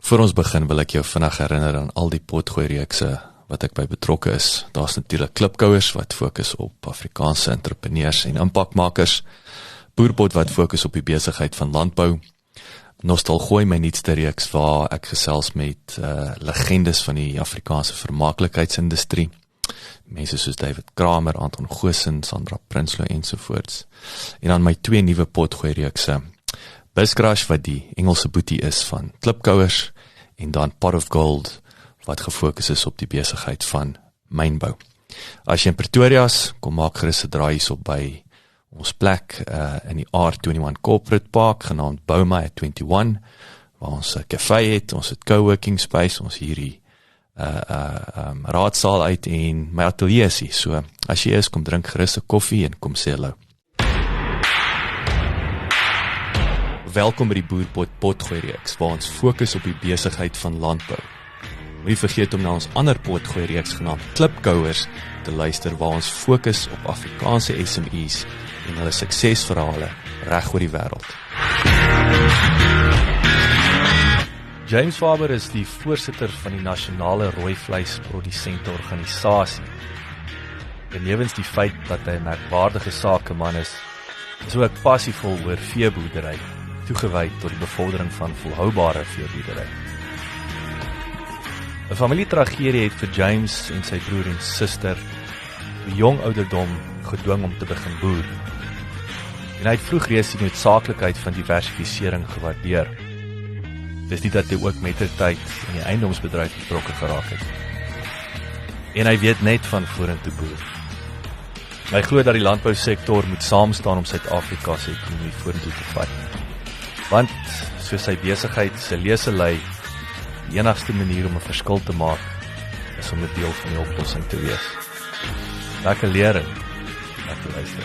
Voor ons begin wil ek jou vinnig herinner aan al die potgooi-reekse wat ek by betrokke is. Daar's natuurlik klipkouers wat fokus op Afrikaanse entrepreneurs en impakmakers, Boerpot wat fokus op die besigheid van landbou, Nostalgooi, my nuutste reeks waar ek gesels met legendes van die Afrikaanse vermaaklikheidsindustrie, mense soos David Kramer, Anton Goosen, Sandra Prinsloo ensovoorts. En dan my 2 nuwe potgooi-reekse, Buscrush wat die Engelse boetie is van klipkouers, en dan Pot of Gold wat gefokus is op die besigheid van mynbou. As jy in Pretoria is, kom maak gerus 'n draai hierop by ons plek in die R21 Corporate Park, genaamd Bouma at 21, waar ons 'n café het, ons het coworking space, ons hierdie raadsaal uit en my atelier is hier. So, as jy is, kom drink gerus 'n koffie en kom sê hallo. Welkom by die Boerpot potgooi-reeks, waar ons fokus op die besigheid van landbou. Moenie vergeet om na ons ander potgooi-reeks genaamd Klipkouers te luister, waar ons fokus op Afrikaanse SME's en hulle suksesverhale reg oor die wêreld. James Faber is die voorsitter van die Nasionale Rooivleisprodusente-organisasie. Benewens die feit dat hy 'n merkwaardige sakeman is hy ook passievol oor veeboerdery, toegewy tot die bevordering van volhoubare veeboerdery. 'n Familietragedie het vir James en sy broer en suster op jong ouderdom gedwing om te begin boer. En hy het vroeg reeds die noodsaaklikheid van diversifisering gewaardeer. Dis nie dat hy ook mettertyd in die eiendomsbedryf betrokke geraak het. En hy weet net van vorentoe boer. Hy glo dat die landbousektor moet saamstaan om Suid-Afrika se ekonomie vorentoe te vat. Want, soos sy besigheid se lese lei, die enigste manier om 'n verskil te maak, is om 'n deel van die oplossing te wees. Lekker leer en lekker luister.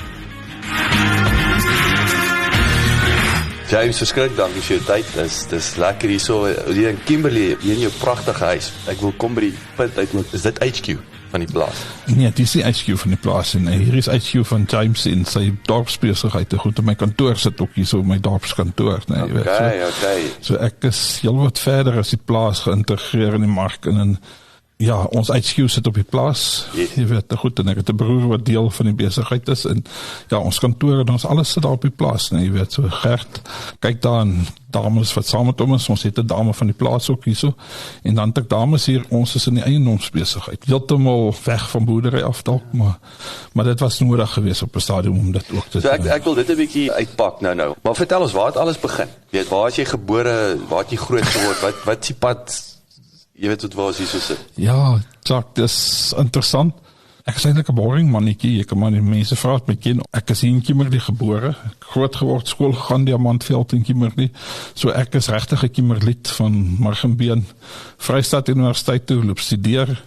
James, verskrik, dankie vir jou tyd. Dis lekker hier so, hier in Kimberley, hier in jou pragtige huis. Ek wil kom by die punt uit, is dit HQ van die plaas? Nee, dit is die HQ van die plaas, en hier is HQ van James en sy dorpsbesigheid. Goed, in my kantoor sit ook hier so, my dorpskantoor. Nee, Okay. So ek is heel wat verder as die plaas geïntegreer in die mark, en ja, ons HQ sit op die plaas, jy weet, goed, en ek het 'n broer wat deel van die besigheid is, en ja, ons kantoor en ons alles sit daar op die plaas, jy weet, so Gert, kyk daar, en dames wat saam met hom is, ons het 'n dame van die plaas ook hier so, en dan het ek dames hier, ons is in die eiendomsbesigheid, heeltemal weg van boerdery af dalk, maar dit was nodig geweest op 'n stadium om dit ook te doen. So ek wil dit 'n bietjie uitpak nou, maar vertel ons, waar het alles begin? Jy weet, waar is jy gebore, waar het jy groot geword, wat is die pad? Jy weet wat waar is hier so sit? Ja, Jacques, dis interessant. Ek is eintlik 'n boring mannetjie, ek kan maar die mense vra wat my ken. Ek is hier in Kimberley gebore, groot geword, skool gegaan, Diamantveld in Kimberley. So ek is regtig 'n Kimberliet van Margenbeen, Vrystaat Universiteit toe loop studeer.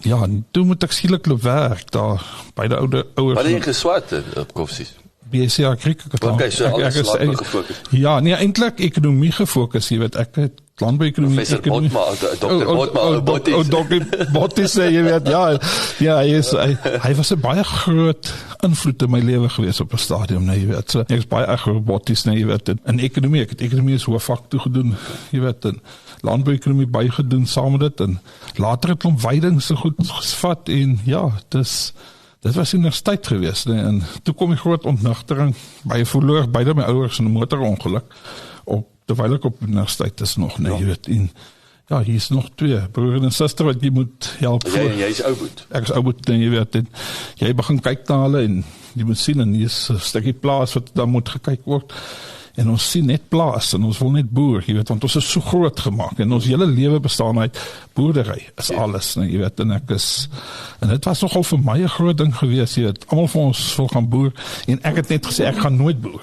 Ja, toe moet ek skielik loop werk daar by die ouers. Wat het jy geswat op Koffsies? BSc Agricultuur gedaan. Okay, so alles landbou gefokus. Ja, nee, eintlik ekonomie gefokus, jy weet, ek het landbouekonomie. Professor Botma, Dr. Botma, Dr. Bottis, jy weet, ja, hy was 'n baie groot invloed in my lewe gewees op 'n stadium, nee, jy weet, so, ek is baie erg Bottis, nee, jy weet, in ekonomie, ek het ekonomie as hoofvak toegedoen, jy weet, en landbouekonomie bygedoen saam met dit, en later het klomp weiding so goed gesvat, en ja, dit was universiteit geweest, nee, en toe kom die groot ontnugtering, by verloor beide my ouers in 'n motorongeluk, terwyl ek op universiteit is nog, nee, jy weet, en ja, hier is nog 2, broer en suster wat jy moet help. Jy is ouboet. Ek is ouboet, en jy weet, en jy begin kyk na hulle, en jy moet sien, en hier is 'n stukkie plaas wat daar moet gekyk word, en ons sien net plaas, en ons wil net boer, jy weet, want ons is so groot gemaak, en ons hele lewe bestaan uit boerdery, is alles, jy weet, en dit was nogal vir my 'n groot ding gewees, jy weet, almal van ons wil gaan boer, en ek het net gesê, ek gaan nooit boer,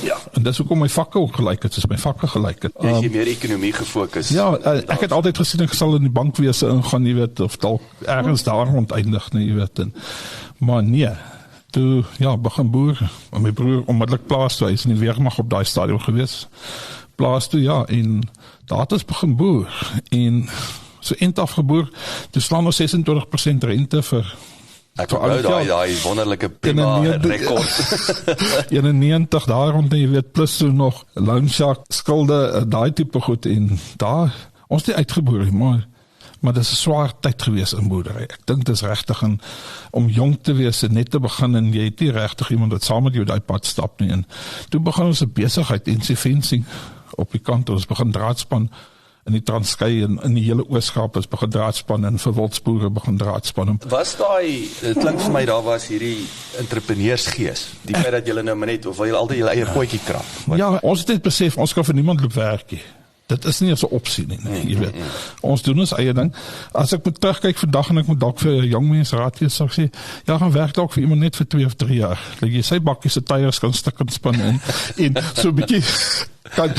ja, en dis hoekom my vakke ook gelyk het, soos my vakke gelyk het. Jy is meer ekonomie gefokus. Ja, ek het altyd gesien, ek sal in die bankwese ingaan, jy weet, of dalk ergens daar rondeindig, jy weet, maar nee, toe, ja, begin boer, en my broer onmiddellik plaas toe, hy is in die weermag op daai stadium gewees, plaas toe, ja, en daar het ons begin boer, en so eind afgeboer, toe slaan ons 26% rente vir Ek onthou daai wonderlike prima rekord. 91 daar rond, jy weet, plus so nog loan shark skulde, daai tipe goed, en daar ons het nie uitgeboer nie, maar dit is 'n swaar tyd gewees in boerdery. Ek dink dit is regtig om jong te wees en net te begin en jy het nie regtig iemand wat saam met jou daai pad stap nie. En toe begin ons 'n besigheid in fencing op die kant, ons begin draadspan in die Transkei en in die hele Oos-Kaap is begin draadspan en vir wildsboere begin draadspan. Was dit klink vir my daar was hierdie entrepreneursgees, die feit dat julle nou net, of wil julle altyd julle eie potjie krap? Ja, ons het net besef, ons kan vir niemand loop werk nie. Dit is nie as 'n opsie nie, jy weet. Ons doen ons eie ding. As ek moet terugkyk vandag en ek moet dalk vir jong mense raad gee, sal ek sê, ja, gaan werk dalk vir iemand net vir 2 of 3 jaar. Dat jy sy bakkies se tyres kan stik en spin en so 'n bietjie kan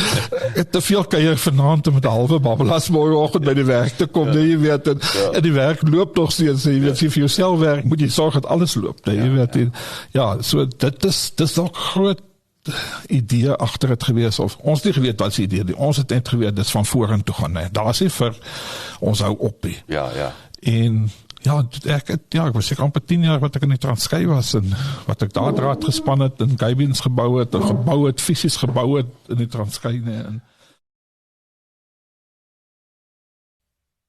te veel kuier vanaand met 'n halwe babbelas môreoggend by die werk te kom, jy weet, en die werk loop nog steeds, jy weet, as jy vir jouself werk, moet jy sorg dat alles loop, jy weet. En, ja, so dit is dalk groot idee agter dit gewees, of ons nie geweet wat is die idee nie, ons het net geweet dit is van vorentoe gaan, nee. Daar is nie vir ons hou op nie. Ja. En ja, ek was seker amper 10 jaar wat ek in die Transkei was en wat ek daar draad gespan het en cabins gebou het en fisies gebou het in die Transkei, nee.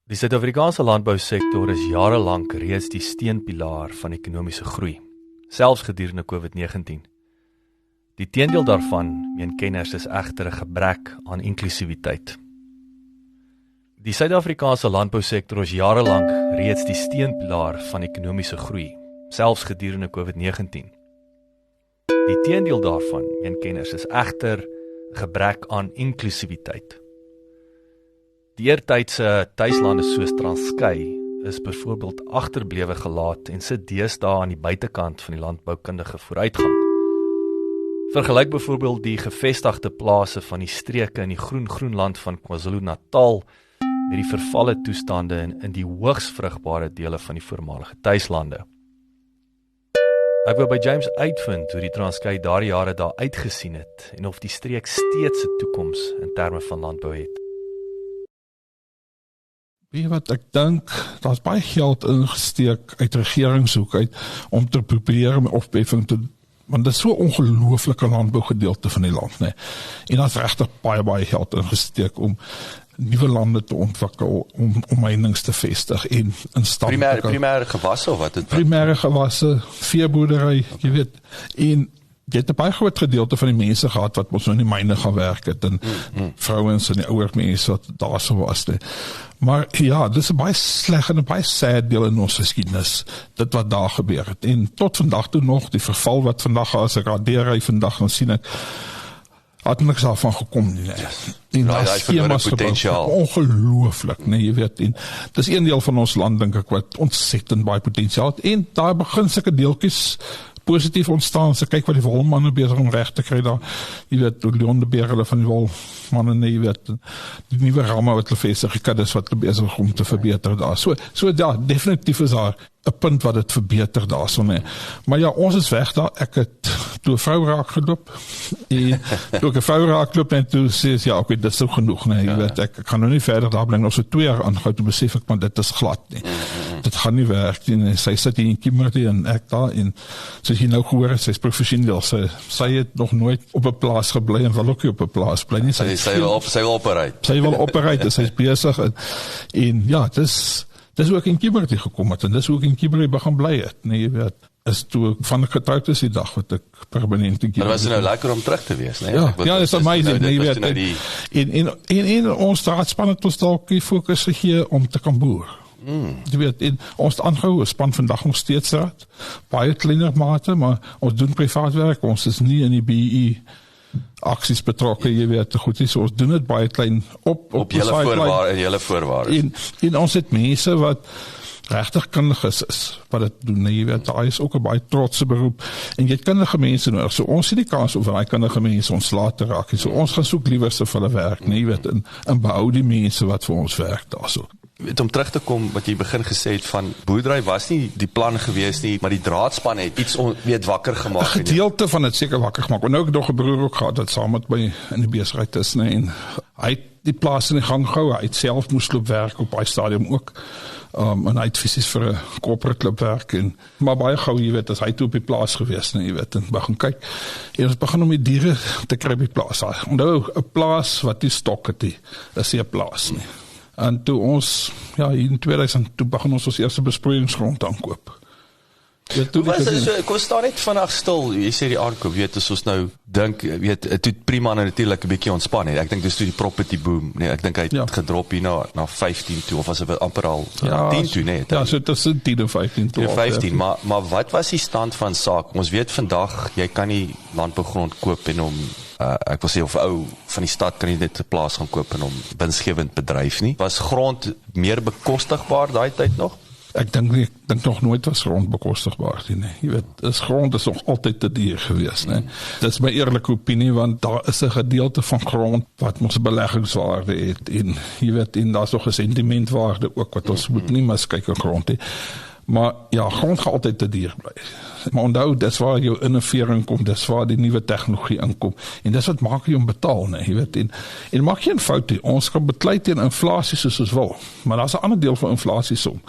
Die Suid-Afrikaanse landbousektor is jarelank reeds die steunpilaar van ekonomiese groei, selfs gedurende COVID-19. Die teendeel daarvan, meen kenners, is egter 'n gebrek aan inklusiwiteit. Die Suid-Afrikaanse landbousektor is jarelank reeds die steunpilaar van ekonomiese groei, selfs gedurende COVID-19. Die teendeel daarvan, meen kenners, is egter 'n gebrek aan inklusiwiteit. Die eertydse tuislande soos Transkei is byvoorbeeld agterblewe gelaat en sit deesdae aan die buitekant van die landboukundige vooruitgang. Vergelyk byvoorbeeld die gevestigde plase van die streke in die groenland van KwaZulu-Natal met die vervalle toestande in die hoogs vrugbare dele van die voormalige tuislande. Ek wou by James uitvind hoe die Transkei daardie jare daar uitgesien het en of die streek steeds 'n toekoms in terme van landbou het. Weet wat, ek dink, daar's baie geld ingesteek uit regeringshoek uit om te probeer om opbeffing te, want dit is so 'n ongelooflike landbougedeelte van die land, nee. En daar's regtig baie geld ingesteek om nuwe lande te ontwikkel, om mynings te vestig en in stand primêre gewasse of wat? Primêre gewasse, veeboerdery, jy weet, en jy het 'n baie groot gedeelte van die mense gehad wat ons nou in die myne gaan werk het, en vrouens en die ouer mense wat daar so was. Nee. Maar ja, dit is 'n baie sleg en 'n baie sad deel in ons geskiedenis, dit wat daar gebeur het. En tot vandag toe nog, die verval wat vandag as ek radeer vandag gaan sien ek, had niks daarvan gekom nie. Yes. En daar is skemas potentiaal. Ongelooflik, nee, jy weet. En dis een deel van ons land, dink ek, wat ontsettend baie potensiaal het. En daar begin sulke deeltjies positief ontstaan. So kyk wat die wolmanne besig om reg te kry daar. Jy weet, Leon de Beer, hulle van die wolmanne, nee, jy weet, die nuwe ramme wat hulle vestig gekad is, wat hulle besig om te verbeter daar. So ja, definitief is daar 'n punt wat dit verbeter daar so, nee. Maar ja, ons is weg daar. Ek het toe 'n vrou raak geloop. En toe ek 'n vrou raak geloop en toe sê ja, okay, dit is so genoeg, nee, jy weet, ek gaan nou nie verder daar bly nog so 2 jaar aangehou, toe besef ek, maar dit is glad nie. Dit gaan nie werk nie. Sy sit hier in Kimberley en ek daar, en soos jy nou gehoor het, sy is professioneel. Sy het nog nooit op 'n plaas gebly en wil ook nie op 'n plaas bly nie. Sy wil operate. Sy wil operate, sy is besig en ja, dis ook in Kimberley gekom het, en dis ook in Kimberley begin bly het, nee, jy weet, is toe van ek getrouwd is die dag wat ek permanent in Kimberley. Maar was het nou lekker om terug te wees, nee? Ja, is amazing, nee, jy weet, en ons draadspan het ons dalk die fokus gegee om te kan boer. Jy weet, en ons aangehou, span vandag nog steeds raad, baie kleiner mate, maar ons doen privaat werk, ons is nie in die BE aksies betrokke, jy weet, goed is, ons doen dit baie klein op julle voorwaardes. En ons het mense wat regtig kundig is wat dit doen, jy weet, daar is ook 'n baie trotse beroep, en jy het kundige mense nodig, so ons sien die kans om daai kundige mense ontslae te raak, so ons gaan soek liewer se vir hulle werk, jy weet, en behou die mense wat vir ons werk daarso. Weet, om terug te kom wat jy begin gesê het van boerdery was nie die plan gewees nie, maar die draadspan het iets wakker gemaak. 'n gedeelte van dit seker wakker gemaak. En nou ek nog 'n broer ook gehad wat saam met my in die besigheid is, nee, en hy het die plaas in die gang gehou, hy het self moes loop werk op baie stadium ook. En hy het fisies vir 'n corporate club werk, maar baie gou, jy weet, as hy toe op die plaas gewees, nee, jy weet, en begin kyk, en ons begin om die diere te kry by die plaas. Onthou, 'n plaas wat die stok het, is nie 'n plaas nie. En toe ons, in 2000, toe begin ons eerste besproeiingsgrond aankoop. Kom staan net vandag stil, jy sê die aankoop, as ons nou dink, het het prima natuurlijk 'n bietjie ontspan het. Ek dink dis toe die property boom, nee, ek dink hy het gedrop hier na 15 toe, of was het amper al 10 toe, nee. So tussen 10 en 15 toe. 15, maar wat was die stand van saak? Ons weet vandag, jy kan nie landbougrond koop en om ek wil sê, of ou van die stad kan nie net 'n plaas gaan koop en om winsgewend bedryf nie. Was grond meer bekostigbaar daai tyd nog? Ek dink nog nooit was grond bekostigbaar nie. Jy weet, grond is nog altyd te duur gewees, nee. Dit is my eerlike opinie, want daar is 'n gedeelte van grond wat ons beleggingswaarde het, en jy weet, en daar's nog 'n sentimentwaarde ook, wat ons moet nie miskyk aan grond nie. Maar ja, grond gaan altyd te duur bly. Maar onthou, dis waar jou innovering kom, dis waar die nuwe tegnologie inkom, en dis wat maak jy om betaal, nee, jy weet, en maak geen fout nie, ons kan beklei teen inflasie soos ons wil, maar daar's 'n ander deel van inflasie som.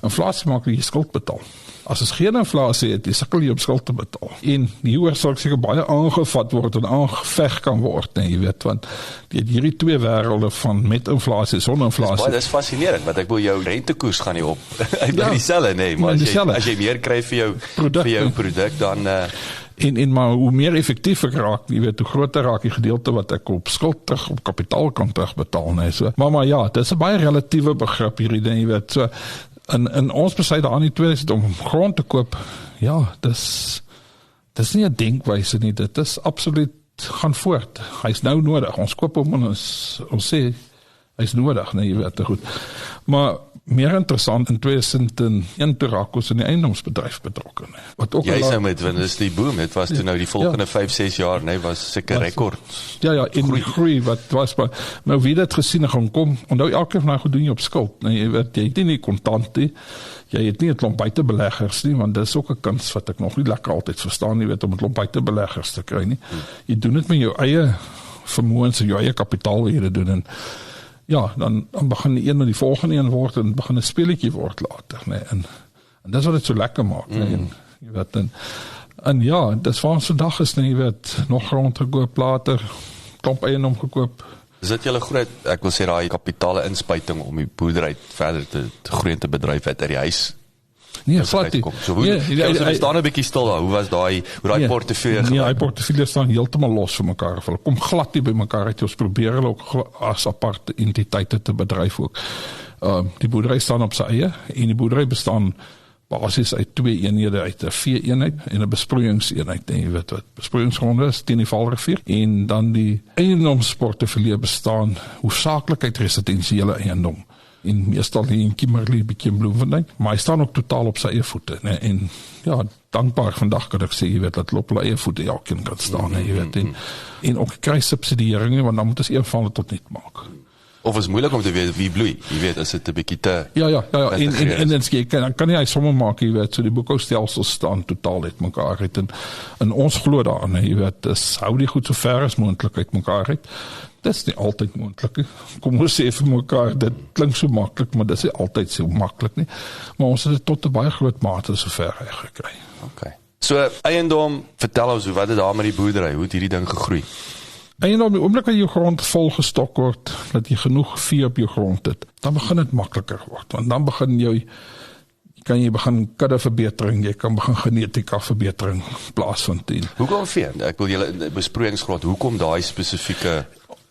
Inflasie maak jy skuld betaal. As ons geen inflasie het, jy sukkel jy om skuld te betaal. En hieroor sal ek seker baie aangevat word en aangeveg kan word, nee, jy weet, want hierdie twee wêrelde van met inflasie, sonder inflasie. Dis fascinerend, want ek wil jou rentekoers gaan nie op. Hy bly dieselfde, nee, maar as jy meer kry vir jou produk, dan maar hoe meer effektief ek raak, jy weet, hoe groter raak die gedeelte wat ek op skuld terug, op kapitaal kan terugbetaal, nee, so. Maar ja, dis 'n baie relatiewe begrip hierdie ding, jy weet, so. In ons besluit daar in 2000 om grond te koop, ja, dis nie 'n denkwyse nie, dit is absoluut gaan voort. Hy's nou nodig. Ons koop hom en ons sê hy's nodig, nee, jy weet, goed. Maar meer interessant, in 2001 toe raak ons in die eiendomsbedryf betrokke. Wat ook jy sê met, want dis die boom, het was toe nou die volgende 5-6 jaar, nee, was seker rekord. Ja, in die groei, wat was, maar wie dit gesien gaan kom, onthou elke van goed doen jy op skuld, nee, jy weet, jy het nie kontant nie, jy het nie 'n klomp buitebeleggers nie, want dis ook 'n kuns wat ek nog nie lekker altyd verstaan, jy weet, om 'n klomp buitebeleggers te kry nie. Jy doen dit met jou eie vermoëns en jou eie kapitaal wat jy doen, en ja, dan begin die een en die volgende een word, en begin 'n speletjie word later, nee, en dis wat dit so lekker maak, nee, en jy weet, en ja, dis waar ons vandag is, nee, jy weet, nog grond gekoop later, klomp eiendom gekoop. Is dit julle groot, ek wil sê daai kapitale inspuiting om die boerdery verder te groei en te bedryf uit die huis? Nee, glad nie. So hoe staan 'n bietjie stil daar? Hoe was daai portefeulje? Nee, daai portefeulje staan heeltemal los van mekaar. Hulle kom glad nie by mekaar uit. Ons probeer hulle ook as aparte entiteite te bedryf ook. Die boerdery staan op sy eie, en die boerdery bestaan basies uit 2 eenhede, uit 'n vee-eenheid en 'n besproeiingseenheid. En jy weet wat besproeiingsgronde is teen die Vaalrivier, en dan die eiendomsportefeulje bestaan hoofsaaklik uit residensiële eiendom. En meestal hier in Kimberley, bietjie in Bloemfontein, maar hy staan ook totaal op sy eie voete, nee, en ja, dankbaar vandag kan ek sê, jy weet, dat hulle op hulle eie voete elkeen kan staan, nee, jy weet, en ook kry subsidiering, want dan moet ons een van hulle tot niet maak. Of is moeilik om te weet wie bloei, jy weet, is dit 'n bietjie te... Ja, en kan nie hy somme maak, jy weet, so die boekhoudstelsels staan totaal uit mekaar uit, en ons glo daarin, jy weet, dis hou die goed so ver as moontlik uit mekaar uit. Dit is nie altyd moontlik. Kom ons sê vir mekaar, dit klink so maklik, maar dit is nie altyd so maklik nie. Maar ons het dit tot 'n baie groot mate so ver gekry. Okay. So eiendom, vertel ons wat het daar met die boerdery, hoe het hierdie ding gegroei? Eiendom, die oomblik wat jou grond volgestok word, dat jy genoeg vee op jou grond het, dan begin dit makliker word, want dan kan jy begin kuddeverbetering, jy kan begin genetika verbetering plaasvind. Hoekom vee? Ek wil julle besproeiingsgrond, hoekom daai spesifieke...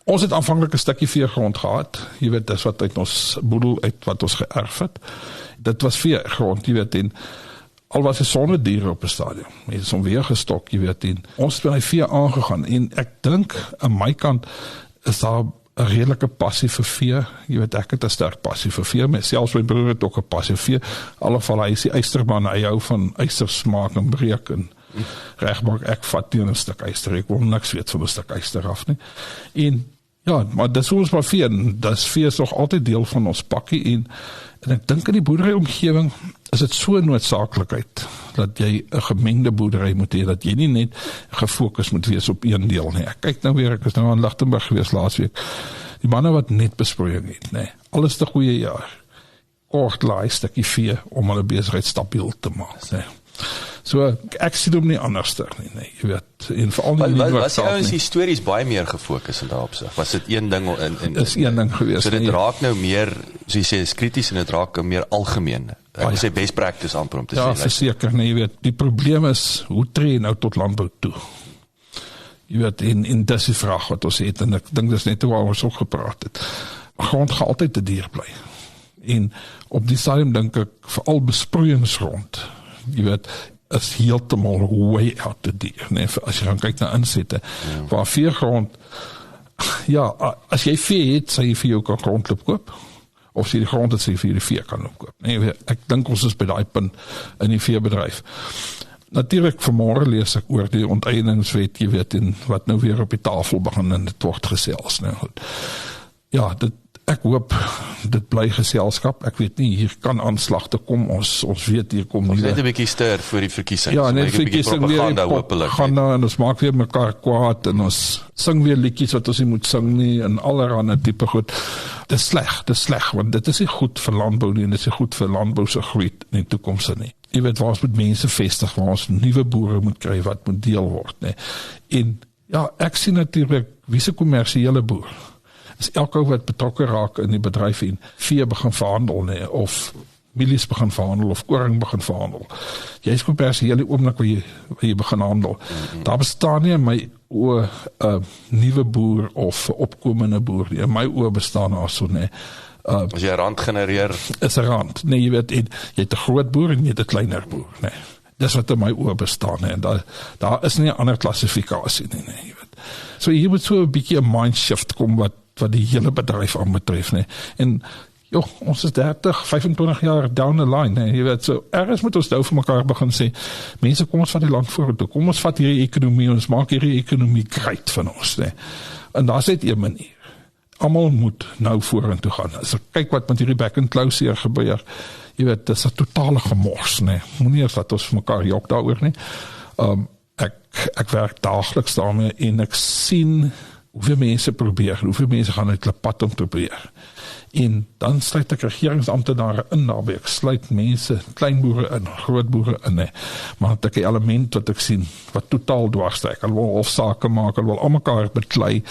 Ons het aanvanklik 'n stukkie veegrond gehad, jy weet, dis wat uit ons boedel uit wat ons geërf het. Dit was veegrond, jy weet, en al was 'n sonder diere op 'n stadium. Dit is onweer gestok, jy weet, en ons het by die vee aangegaan, en ek dink aan my kant is daar 'n redelike passie vir vee. Jy weet, ek het 'n sterk passie vir vee, maar selfs my broer het ook 'n passie vir vee. Alhoewel hy is die eysterman, hy hou van eysters maak en breek en regmaak. Ek vat teen 'n stuk eyster, ek wil niks weet van 'n stuk eyster af nie. En ja, maar dis hoe ons maar vee, en dis vee is nog altyd deel van ons pakkie, en ek dink in die boerderyomgewing is dit so 'n noodsaaklikheid dat jy 'n gemengde boerdery moet hê, dat jy nie net gefokus moet wees op een deel nie. Ek kyk nou weer, ek is nou in Lichtenburg gewees laasweek. Die manne wat net besproeiing het, nee, alles te goeie jaar. Kort laai stukkie vee om hulle besigheid stabiel te maak, nee. So ek sien hom nie anderster nie, jy weet, en veral nie was die ouens histories baie meer gefokus in daardie opsig? Was dit een ding is een ding gewees. So dit raak nou meer, so jy sê, is krities en dit raak meer algemeen. Ek wil sê best practice amper om te sê. Ja, verseker, nee, jy weet, die probleem is, hoe tree jy nou tot landbou toe? Jy weet, en dis die vraag wat ons het, en ek dink dis net waar ons ook gepraat het. Grond gaan altyd te duur bly. En op die stadium dink ek, veral besproeiingsgrond, jy weet, is heeltemal way out te duur, nee, as jy gaan kyk na insette, waar veegrond, ja, as jy vee het, sal jy vir jou kan grondloop koop, of as jy die grond het, sal jy vir die vee kan loop koop. Nee, ek dink ons is by daai punt in die veebedryf. Natuurlik vanmôre lees ek oor die onteieningswet, jy weet, en wat nou weer op die tafel begin en dit word gesels nou. Ja, ek hoop dit bly geselskap. Ek weet nie, hier kan aanslag te kom. Ons weet hier kom nie. Ons net 'n bietjie stir vir die verkiesing. Ja, net verkiesing weer gaan en ons maak weer mekaar kwaad en ons sing weer liedjies wat ons nie moet sing nie en allerlei tipe goed. Dit is sleg, want dit is nie goed vir landbou nie en dit is nie goed vir landbou se groei in die toekoms nie. Jy weet, waar ons moet mense vestig, waar ons nuwe boere moet kry wat moet deel word, nee. En ja, ek sien natuurlik wie se kommersiële boer is elke ou wat betrokke raak in die bedryf en vee begin verhandel, nee, of mielies begin verhandel, of koring begin verhandel. Jy is kommersiële die oomblik waar jy begin handel. Daar bestaan nie in my oë 'n nuwe boer of 'n opkomende boer nie. In my oë bestaan daar so, nee. As jy 'n rand genereer, is 'n rand. Nee, jy weet, jy het 'n groot boer en jy het 'n kleiner boer, nee. Dis wat in my oë bestaan, nee. En daar is nie 'n ander klassifikasie nie, nee, jy weet. So hier moet so 'n bietjie 'n mindshift kom wat die hele bedryf aanbetref, nee. En joh, ons is 30, 25 jaar down the line, nee, jy weet, so ergens moet ons nou vir mekaar begin sê, mense, kom ons vat die land vorentoe, kom ons vat hierdie ekonomie, ons maak hierdie ekonomie great van ons, nee. En daar's net een manier. Almal moet nou vorentoe gaan. As ek kyk wat met hierdie back and close gebeur, jy weet, dis 'n totale gemors, nee. Moenie eens dat ons vir mekaar jok daaroor nie. Ek werk daagliks daarmee en ek sien hoeveel mense probeer, hoeveel mense gaan uit hulle pad om te probeer. En dan sluit ek regeringsamptenare in daarbey, ek sluit mense, kleinboere in, grootboere in, nee. Maar het ek 'n element wat ek sien, wat totaal dwarstrek, hulle wil hofsaake maak, hulle wil almekaar beklei,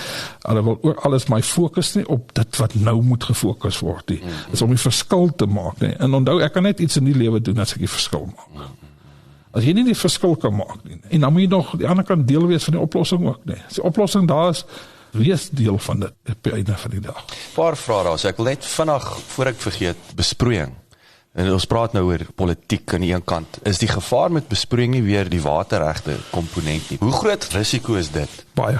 hulle wil oor alles, my fokus nie op dit wat nou moet gefokus word nie, is om die verskil te maak, nee. En onthou, ek kan net iets in die lewe doen as ek die verskil maak. As jy nie die verskil kan maak nie, en dan moet jy nog die ander kant deel wees van die oplossing ook, nee. As die oplossing daar is, wees deel van dit op die einde van die dag. Paar vrae daar, so ek wil net vinnig, voor ek vergeet, besproeiing. En ons praat nou oor politiek aan die een kant. Is die gevaar met besproeiing nie weer die waterregte komponent nie? Hoe groot risiko is dit? Baie.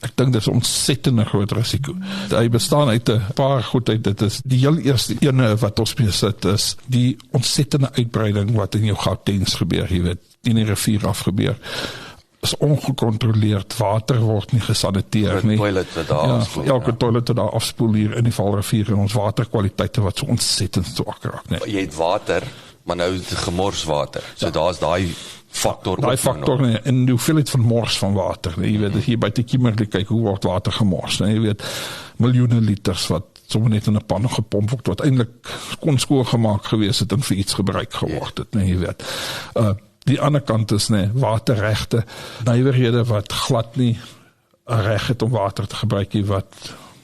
Ek dink dit is 'n ontsettende groot risiko. Hy bestaan uit 'n paar goed uit. Dit is die heel eerste ene wat ons mee sit is die ontsettende uitbreiding wat in jou Gautengs gebeur, jy weet, in die rivier af gebeur. Is ongecontroleerd, water word nie gesaniteer nie. Toilet wat daar afspoel. Ja, elke toilet wat daar afspoel hier in die Vaalrivier en ons waterkwaliteite wat so ontsettend swak raak, nee. Jy het water, maar nou het gemors water. So daar's daai faktor. Daai faktor, nee, en die hoeveelheid van mors van water, nee, jy weet, hier by die Kimberley kyk, hoe word water gemors, nee, jy weet, miljoene liters wat sommer net in 'n pan gepomp word, wat eintlik kon skoongemaak gewees het en vir iets gebruik geword het, nee, jy weet. Die ander kant is, nee, waterregte, nywerhede wat glad nie 'n reg het om water te gebruik nie, wat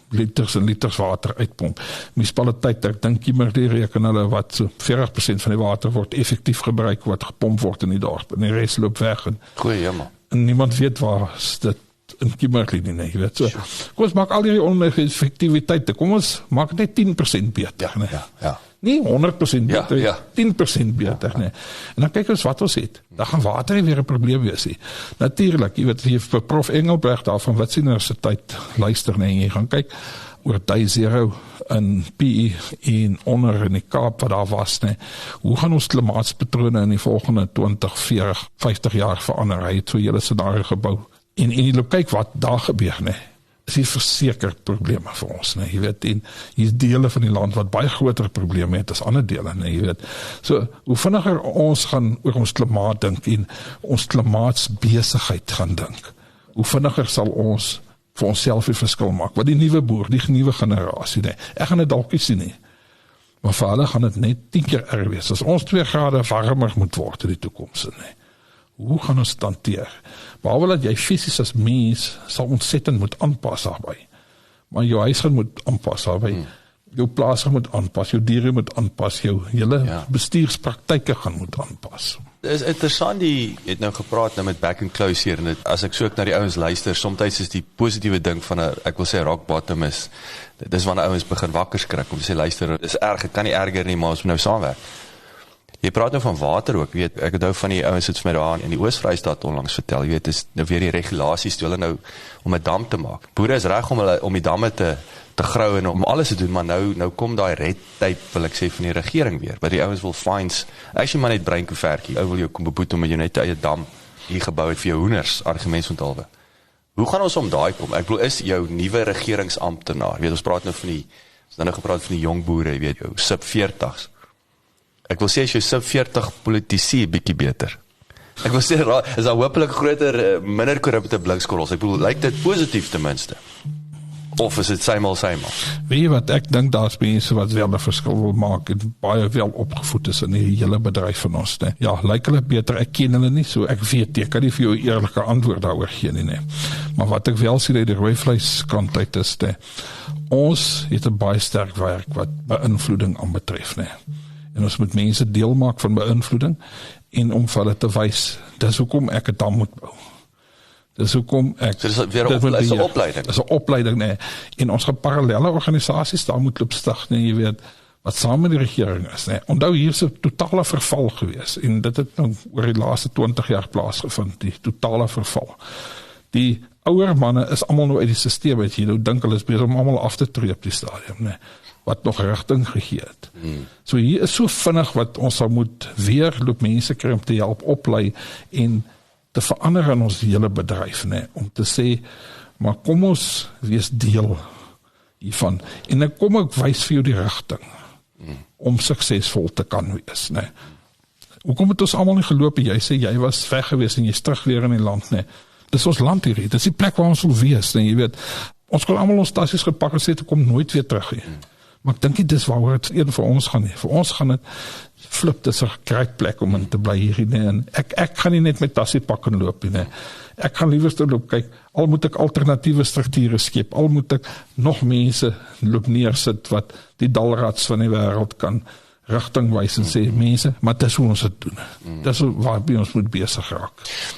liters en liters water uitpomp. Munisipaliteit, ek dink Kimberley reken hulle wat so 40% van die water word effektief gebruik wat gepomp word in die dorp en die res loop weg en niemand weet waar dit in Kimberley nie, nee, jy weet so. Kom ons maak al die oneffektiwiteite, kom ons maak net 10% beter, nee. Ja. Nie 100% beter, 10% beter, nee. En dan kyk ons wat ons het. Dan gaan water nie weer 'n probleem wees nie. Natuurlik, jy weet, jy vir Prof Engelbreg daar van Wits Universiteit luister, nee, jy gaan kyk oor Day Zero in PE en onder in die Kaap wat daar was, nee. Hoe gaan ons klimaatspatrone in die volgende 20, 40, 50 jaar verander? Hy het so 'n hele scenario gebou. En jy loop kyk wat daar gebeur, nee. Is hier verseker probleme vir ons, nee, jy weet, en hier is dele van die land wat baie groter probleme het as ander dele, nee, jy weet. So, hoe vinniger ons gaan oor ons klimaat dink en ons klimaatsbesigheid gaan dink, hoe vinniger sal ons vir onsself die verskil maak, wat die nuwe boer, die nuwe generasie, nee, ek gaan dit dalk nie sien nie, maar vir hulle gaan dit net 10 keer erger wees, as ons 2 grade warmer moet word in die toekoms, nee. Hoe gaan ons dit hanteer? Behalwe dat jy fisies as mens sal ontsettend moet aanpas daarbij. Maar jou huis gaan moet aanpas daarbij. Jou plaas moet aanpas, jou diere moet aanpas, jou hele bestuurspraktyke gaan moet aanpas. Dit is interessant, die het nou gepraat nou met Back and Close hier, en dit, as ek so ook na die ouens luister, soms is die positiewe ding van 'n, ek wil sê rock bottom is, dis wanneer ouens begin wakker skrik, om te sê, luister, dis erg, het kan nie erger nie, maar ons moet nou saamwerk. Jy praat nou van water ook, weet, ek onthou van die ouens het vir my daar in die Oos-Vrystaat onlangs vertel, jy weet, is nou weer die regulasies, toe hulle nou om 'n dam te maak. Boere is reg om die damme te grou en om alles te doen, maar nou kom daai red tape, wil ek sê, van die regering weer, maar die ouens wil fines, actually maar net breinkoevertjie, ou wil jou kom beboet omdat jy net 'n eie dam hier gebou het vir jou hoenders, argumentsontalwe. Hoe gaan ons om daai kom? Ek bedoel, is jou nuwe regeringsamptenaar, weet, ons praat nou van die, ons nou gepraat van die jong boere, weet, jou sub-40s. Ek wil sê, as jou sub-40 politici bietjie beter. Ek wil sê, is daar hopelik groter, minder korrupte blikskotels. Ek bedoel, lyk dit positief ten minste? Of is dit symal? Weet jy wat, ek dink daar is mense wat wel 'n verskil wil maak en baie wel opgevoed is in die hele bedryf van ons. Ne? Ja, lyk hulle beter, ek ken hulle nie, so ek weet, ek kan nie vir jou 'n eerlike antwoord daaroor gee nie. Maar wat ek wel sien uit die rooi vleiskant uit is, ons het 'n baie sterk werk wat beïnvloeding aanbetref. En ons moet mense deel maak van beïnvloeding en om vir hulle te wys, dis hoekom ek 'n dam moet bou. Dis hoekom ek... So dis weer 'n opleiding? Dis 'n opleiding, En ons gaan parallelle organisasies daar moet loop stig, jy weet, wat saam met die regering is, Onthou, hier is 'n totale verval gewees, en dit het nou oor die laaste 20 jaar plaasgevind, die totale verval. Die ouer manne is almal nou uit die sisteem, weet jy, nou dink hulle is besig om almal af te tree op die stadium, wat nog rigting gegee het. So hier is so vinnig wat ons sal moet weer loop mense kry om te help oplei en te verander in ons hele bedryf, om te sê, maar kom ons wees deel hiervan, en dan kom ek wys vir jou die rigting, om suksesvol te kan wees, Hoekom het ons almal nie geloop, jy sê, jy was weg gewees, en jy is terug weer in die land, Dis ons land hier, dis die plek waar ons wil wees, jy weet, ons kon almal ons tassies gepak en sê, ek kom nooit weer terug hier. Maar ek dink nie, dis waaroor het een vir ons gaan nie. Vir ons gaan het flip, dis 'n great plek om in te bly hier, en ek gaan nie net met tassie pak en loop, Ek gaan liewer te loop, kyk, al moet ek alternatiewe strukture skep, al moet ek nog mense loop neersit, wat die dalrats van die wêreld kan rigting wys en sê, mense, maar dis hoe ons dit doen. Dis waar ons moet besig raak.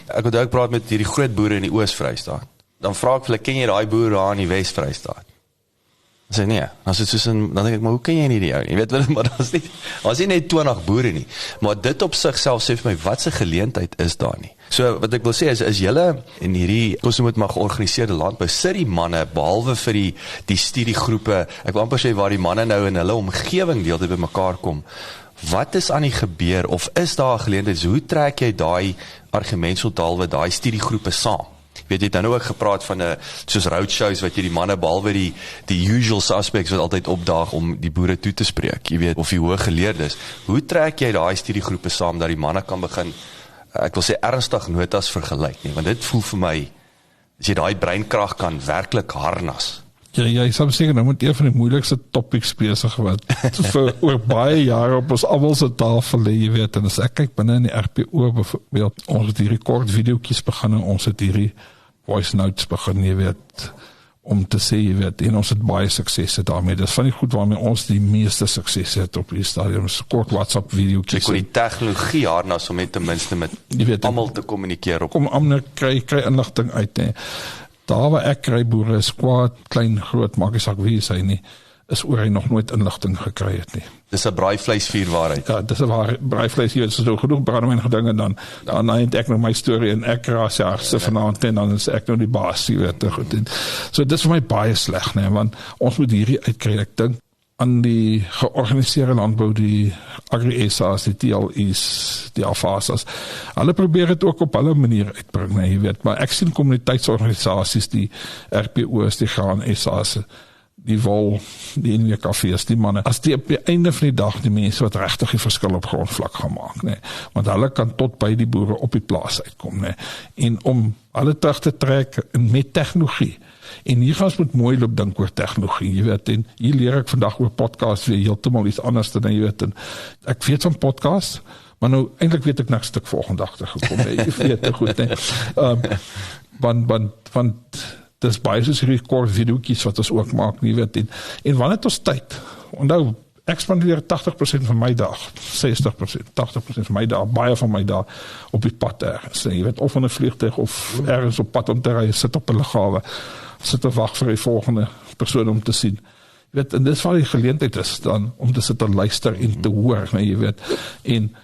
Ek onthou, ek praat met hierdie groot boere in die Oos-Vrystaat. Dan vra ek hulle, ken jy daai boer daar in die Wes-Vrystaat? Dan sê nee, dan denk ek, maar hoe ken jy nie die ou nie? Weet wel, maar daar is nie net 20 boere nie. Maar dit op sigself sê vir my, wat se geleentheid is daar nie? So, wat ek wil sê is julle in hierdie, ons moet maar georganiseerde landbou, sit die manne, behalwe vir die studiegroepe, ek wil amper sê waar die manne nou in hulle omgewing deeltyd by mekaar kom, wat is aan die gebeur, of is daar 'n geleentheid, hoe trek jy daai argumentsontalwe, daai studiegroepe saam? Weet jy, dan ook gepraat van soos roadshows, wat jy die manne, behalwe die usual suspects wat altyd opdaag om die boere toe te spreek, jy weet, of die hooggeleerdes. Hoe trek jy daai studiegroepe saam, dat die manne kan begin, ek wil sê ernstig notas vergelyk, want dit voel vir my, as jy daai breinkrag kan werklik harnas. Ja, jy sal seker nou met een van die moeilikste topics besig wat vir oor baie jare op ons almal se tafel lê, jy weet, en as ek kyk binne in die RPO byvoorbeeld, ons het die rekordvideoetjies begin en ons het hierdie voice notes begin, jy weet, om te sê, jy weet, en ons het baie suksesse daarmee. Dis van die goed waarmee ons die meeste suksesse het op die stadium, kort WhatsApp videoetjies. Jy kon die tegnologie harnas om ten minste met almal te kommunikeer. Kom almal kry inligting uit, Daar waar ek kry boere is kwaad, klein, groot, maak nie saak wie is hy nie, is oor hy nog nooit inligting gekry het nie. Dis 'n braaivleisvuur waarheid. Ja, dis 'n braaivleisvuur, is so genoeg brandewyn gedinge dan het ek nog my storie en ek raas jaarse vanaand en dan is ek nou die baas, jy weet. So dis vir my baie sleg, want ons moet hierdie uitkry, ek dink aan die georganiseerde landbou, die Agri-SA's, die TLE's, die AFAS's. Hulle probeer dit ook op hulle manier uitbring, jy weet, maar ek sien kommuniteitsorganisasies, die RPO's, die Graan SA's, die wol, die NWKV's, die manne, as die op die einde van die dag die mense wat regtig die verskil op grondvlak gaan maak, nee. Want hulle kan tot by die boere op die plaas uitkom, nee. En om hulle terug te trek met tegnologie, en hier gaan ons moet mooi loop dink oor tegnologie, jy weet, en hier leer ek vandag oor podcast weer heeltemal iets anders dan jy weet, en ek weet van podcast, maar nou, eintlik weet ek niks stuk volgende agter gekom, nee, jy weet te goed, nee. Want dis baie soos hierdie kort videoetjies wat ons ook maak, jy weet, en wanneer het ons tyd? Onthou, ek spandeer 80% van my dag, 60%, 80% van my dag, baie van my dag op die pad ergens, jy weet, of in 'n vliegtuig, of ergens op pad om te ry, sit op 'n lughawe, sit te wag vir die volgende persoon om te sien. Jy weet, en dis waar die geleentheid is dan, om te sit te luister en te hoor, jy weet, en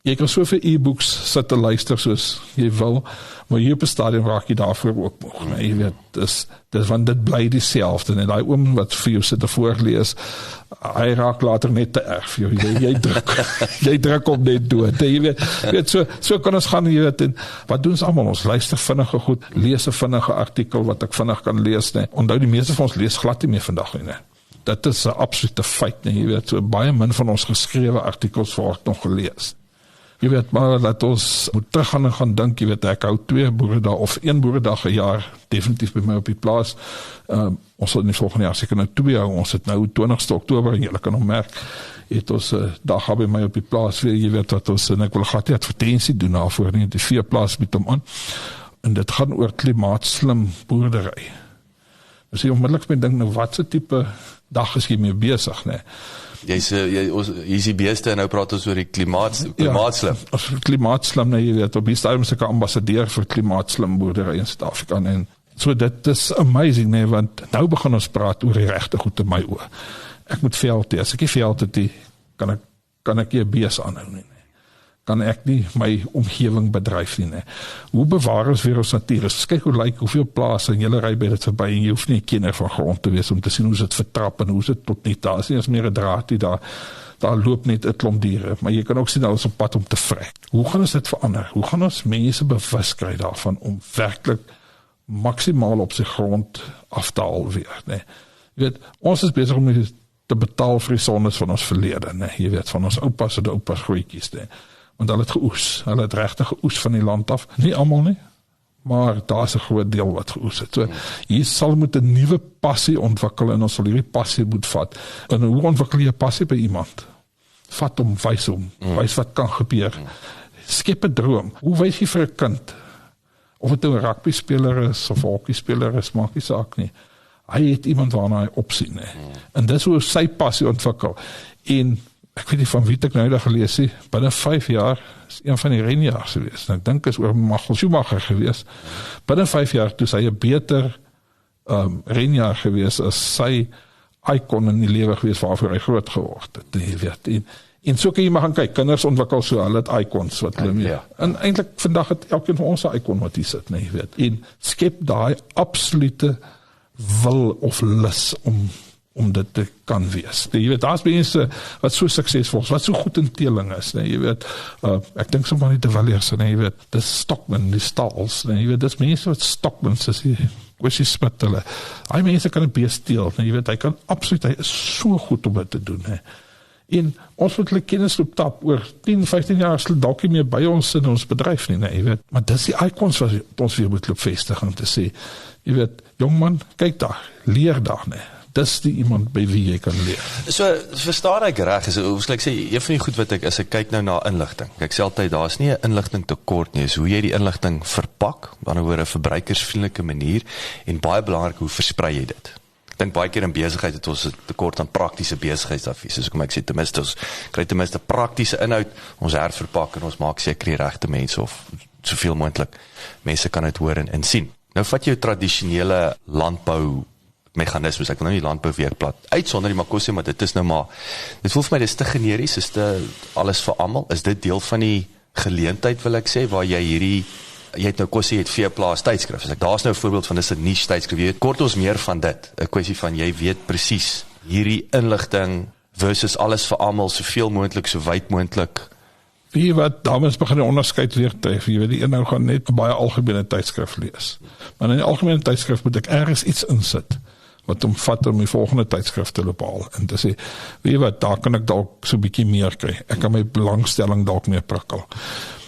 jy kan soveel e-books sit te luister soos jy wil, maar hier op 'n stadium raak jy daarvoor ook nog, jy weet, dis want dit bly dieselfde, en die oom wat vir jou sit te voorlees, hy raak later net te erg vir jou, jy druk op net dood, jy weet, so kan ons gaan, jy weet, en wat doen ons almal, ons luister vinnige goed, lees 'n vinnige artikel wat ek vinnig kan lees, nee. Onthou, die meeste van ons lees glad nie meer vandag nie, nee. Dit is 'n absolute feit, nee, jy weet, so baie min van ons geskrewe artikels word nog gelees. Jy weet, maar dat ons moet teruggaan en gaan dink, jy weet, ek hou 2 boeredag of 1 boeredag 'n jaar definitief by my op die plaas. Ons sal in die volgende jaar seker nou 2 hou, ons het nou 20ste Oktober en julle kan nog merk, het ons dag by my op die plaas weer, jy weet wat ons, en ek wil glad die advertensie doen daarvoor, nie, die veeplaas bied hom aan, en dit gaan oor klimaatslim boerdery. Dus jy onmiddellik met dink, nou wat se tipe dag is jy mee besig, nee? Jy is die beeste en nou praat ons oor die klimaatslim. Ja, klimaatslim, nee, jy weet, op die stadium is ek 'n ambassadeur vir klimaatslim boerdery in Suid-Afrika, en so dit is amazing, nee, want nou begin ons praat oor die regte goed in my oë. Ek moet veld hê, as ek nie veld het, kan ek nie 'n bees aanhou nie, nee. Kan ek nie my omgewing bedryf nie, nee. Hoe bewaar ons weer ons natuur? As kyk hoe lyk, hoeveel plase en julle ry by dit verby, en jy hoef nie 'n kenner van grond te wees om te sien hoe dit vertrap en hoe dit tot nie, daar is nie eens meer 'n draad nie, daar loop net 'n klomp diere, maar jy kan ook sien alles op pad om te vrek. Hoe gaan ons dit verander? Hoe gaan ons mense bewus kry daarvan om werklik maksimaal op sy grond af te haal weer, nee. Jy weet, ons is besig om te betaal vir die sondes van ons verlede, nee. Jy weet, van ons oupas en oupas grootjies, nee. Want hulle het geoes, hulle het regtig geoes van die land af, nie almal nie, maar daar is 'n groot deel wat geoes het. So, hier sal moet 'n nuwe passie ontwikkel, en ons sal hierdie passie moet vat. En hoe ontwikkel jy 'n passie by iemand? Vat hom, wys wat kan gebeur. Skep 'n droom. Hoe wys jy vir 'n kind? Of het 'n rugby speler is, of 'n hockey speler is, maak nie saak nie. Hy het iemand waarna hy opsien, nee. En dis hoe sy passie ontwikkel. En ek weet nie van wie ek nou eendag gelees het, binne 5 jaar is een van die renjaars gewees. En ek dink is oor Michael Schumacher gewees. Binne 5 jaar toe sy 'n beter renjaar gewees as sy icon in die lewe gewees waarvoor hy groot geword het. Jy weet, en so kan jy maar gaan kyk, kinders ontwikkel so, hulle het icons wat hulle mee. En eintlik vandag het elkeen van ons 'n icon wat hier sit, nee, jy weet. En skep daai absolute wil of lus om dit te kan wees. Jy weet, daar's mense wat so suksesvol is, wat so goed in teeling is, nee, jy weet, ek dink sommer nie De Villiers, nee, jy weet, dis Stockman, die Stalls, nee, jy weet, dis mense wat Stockman, soos die Wesley Smith, hulle, hy mense kan 'n bees teel, nee, jy weet, hy is so goed om dit te doen, nee. En ons moet hulle kennis op tap, oor 10, 15 jaar sal dalk nie meer by ons in ons bedryf nie, nee, jy weet, maar dis die icons wat ons weer moet loop vestig om te sê, jy weet, jongman, kyk daar, leer daar, nee. Dis die iemand by wie jy kan leer. So, verstaan ek reg, hoe sal ek sê, een van die goed wat ek, as ek kyk nou na inligting, ek sê altyd, daar is nie 'n inligting tekort nie, is hoe jy die inligting verpak, op 'n ander woorde 'n verbruikersvriendelike manier, en baie belangrik, hoe versprei jy dit? Ek dink baie keer in besigheid het ons 'n tekort aan praktiese besigheidsadvies, soos kom ek sê, ten minste, ons kry ten minste praktiese inhoud, ons herverpak, en ons maak seker die regte mense, of soveel moontlik mense kan dit hoor en sien. Nou vat jy jou tradisionele landbou meganismes, ek wil nou nie landbou weer plat uitsonder die Makosse, maar dit is nou maar, dit voel vir my, dit is te generis, is dit alles vir almal, is dit deel van die geleentheid, wil ek sê, waar jy het nou Kossie, jy het veeplaas tydskrif, daar is nou 'n voorbeeld van, dis 'n niche tydskrif, jy weet, kort ons meer van dit, 'n kwessie van, jy weet presies, hierdie inligting, versus alles vir almal, soveel moontlik, so wyd moontlik. Wie wat, dames begin die onderskeid weer tref, jy weet, die een nou gaan net 'n baie algemene tydskrif lees, maar in die algemene tydskrif moet ek ergens iets insit, wat hom vat om die volgende tydskrif te bepaal en te sê, weet jy wat, daar kan ek dalk so 'n bietjie meer kry. Ek kan my belangstelling dalk meer prikkel.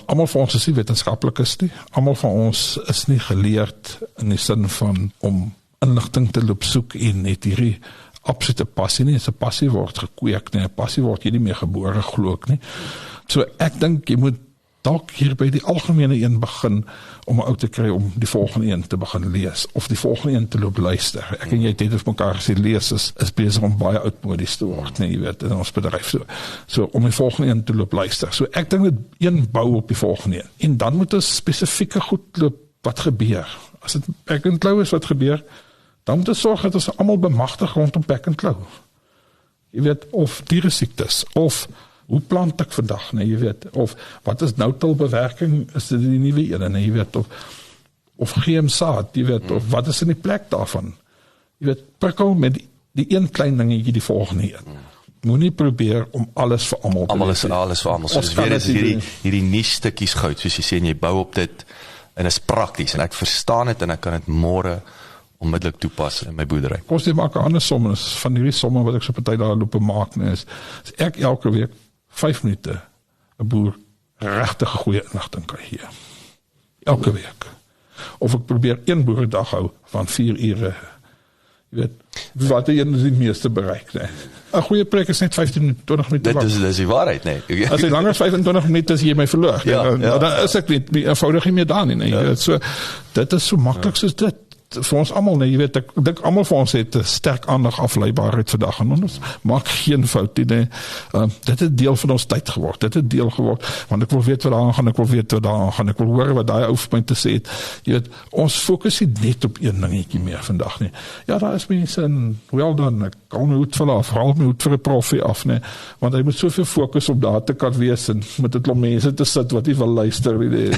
Almal van ons is nie wetenskaplikes nie. Almal van ons is nie geleerd in die sin van om inligting te loop soek en net hierdie absolute passie nie. 'n passie word gekweek nie. 'n passie word jy nie meer gebore glo ek nie. So ek dink jy moet dalk hier by die algemene een begin om 'n ou te kry om die volgende een te begin lees of die volgende een te loop luister. Ek en jy het vir mekaar gesê lees is besig om baie oudmodies te word, nee, jy weet, in ons bedryf so om die volgende een te loop luister. So ek dink dit een bou op die volgende een. En dan moet ons spesifieke goed loop wat gebeur. As dit Pack and Clow is wat gebeur, dan moet ons sorg dat ons almal bemagtig rondom Pack and Clow. Jy weet, of dieresiektes of hoe plant ek vandag, nee, jy weet, of wat is nou-tilbewerking, is dit die nuwe ene, nee, jy weet, of GM-saad, jy weet, of wat is in die plek daarvan, jy weet, prikkel met die een klein dingetjie die volgende een. Moenie probeer om alles vir almal te doen. Alles vir almal, soos weer is hierdie nie stukkies goud, soos jy sê, en jy bou op dit, en is prakties, en ek verstaan het, en ek kan het môre onmiddellik toepas in my boerdery. Kom ons maak 'n ander somme, van hierdie somme wat ek so party daar loop maak, nee, is ek elke week 5 minute 'n boer regtig goeie inligting kan gee. Elke week. Of ek probeer 1 boeredag hou van 4 ure. Jy weet, wat jy die meeste bereik, nee. 'n goeie preek is net 15, 20 minute lang. Dit is die waarheid, nee. As jy langer as 25 minute is jy my verloor. Dan is ek net eenvoudig nie meer daar nie, nee. Weet, so, dit is so maklik soos dit. Vir ons almal, nee, jy weet, ek dink almal van ons het 'n sterk aandag afleibaarheid vandag en ons maak geen fout nie, nee. Dit het deel van ons tyd geword. Dit het deel geword, want ek wil weet wat daar aangaan, ek wil weet wat daar aangaan, ek wil hoor wat daai ou vir my te sê het. Jy weet, ons fokus nie net op een dingetjie meer vandag nie. Ja, daar is mense en well done, ek kan my hoed van af, haal my hoed vir 'n profie af, nee, want hy moet soveel fokus op daar te kan wees en met 'n klomp mense te sit wat nie wil luister nie, nee,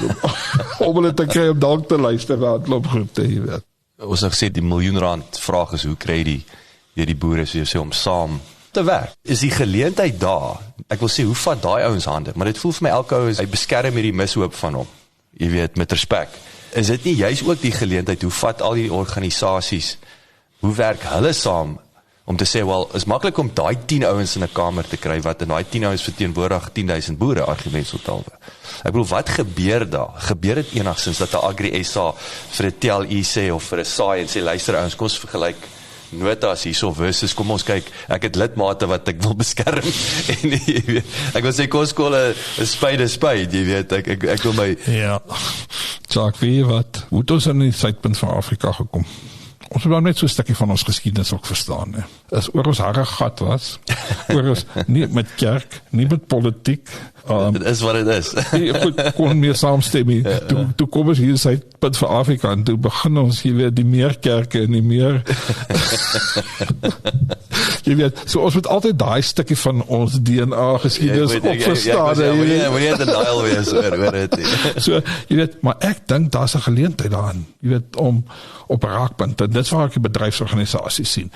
om hulle te kry om dalk te luister na 'n klomp groep te, jy weet. Ons het gesê die miljoen rand vraag is hoe kry die boere soos jy sê om saam te werk. Is die geleentheid daar? Ek wil sê hoe vat daai ouens hande, maar dit voel vir my elke ou is hy beskerm hierdie mishoop van hom. Jy weet, met respek. Is dit nie juist ook die geleentheid hoe vat al die organisasies, hoe werk hulle saam om te sê wel, is maklik om daai 10 ouens in 'n kamer te kry wat in daai 10 ouens verteenwoordig 10,000 boere argumentshalwe. Ek bedoel, wat gebeur daar? Gebeur dit enigstens dat 'n Agri SA vir 'n TLE sê of vir 'n SAI en sê luister ouens, kom ons vergelyk notas hierso versus kom ons kyk, ek het lidmate wat ek wil beskerm en jy weet, ek wil sê kom ons call 'n spade, jy weet, ek wil my Jacques, wie wat, hoe het ons in die suidpunt van Afrika gekom? Ons moet net so 'n stukkie van ons geskiedenis ook verstaan, né? As oor ons harde gat was, oor ons nie met kerk, nie met politiek. Dit is wat dit is. Goed, kon meer saamstem nie. Toe kom ons hier sy punt van Afrika en toe begin ons hier weer die meer kerke en die meer jy weet, so ons moet altyd daai stukkie van ons DNA geskiedenis ook verstaan. Jy moet nie denial wees oor dit. So, jy weet, maar ek dink daar's 'n geleentheid daarin, jy weet, om op raakpunte. Dit is waar ek die bedryfsorganisasies sien.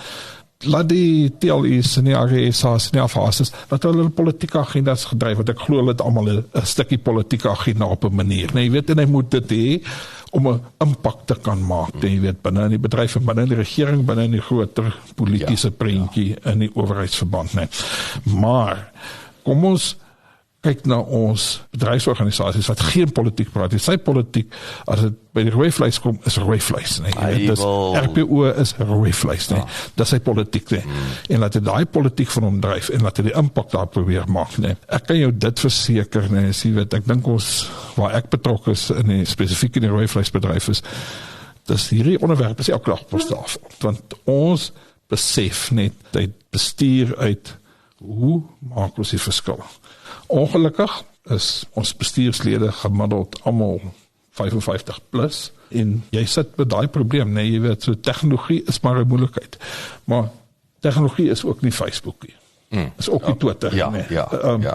Laat die TLE's en die AGSA's en die AFAS's, dat hulle politieke agendas gedryf, want ek glo hulle het almal 'n stukkie politieke agenda op 'n manier. Nee, jy weet, en hy moet dit hê om 'n impak te kan maak, jy weet, binne in die bedryf en binne in die regering, binne in die groter politiese prentjie in die owerheidsverband, nee. Maar kom ons kyk na ons bedryfsorganisasies wat geen politiek praat. Sy politiek, as dit by die rooi vleis kom, is rooi vleis, nee. Dis RPO is rooi vleis, nee. Dis sy politiek, nee. En laat hy daai politiek van hom dryf en laat hy die impak daar probeer maak, nee. Ek kan jou dit verseker, nee, jy weet, ek dink ons, waar ek betrokke is in die spesifiek in die rooi vleisbedryf is, dis hierdie onderwerp is elke dag op ons tafel, want ons besef net, dit bestuur uit, hoe maak ons die verskil? Ongelukkig is ons bestuurslede gemiddeld almal 55 plus en jy sit met daai probleem, nee, jy weet, so tegnologie is maar 'n moeilikheid. Maar tegnologie is ook nie Facebook nie. Is ook nie Twitter nie.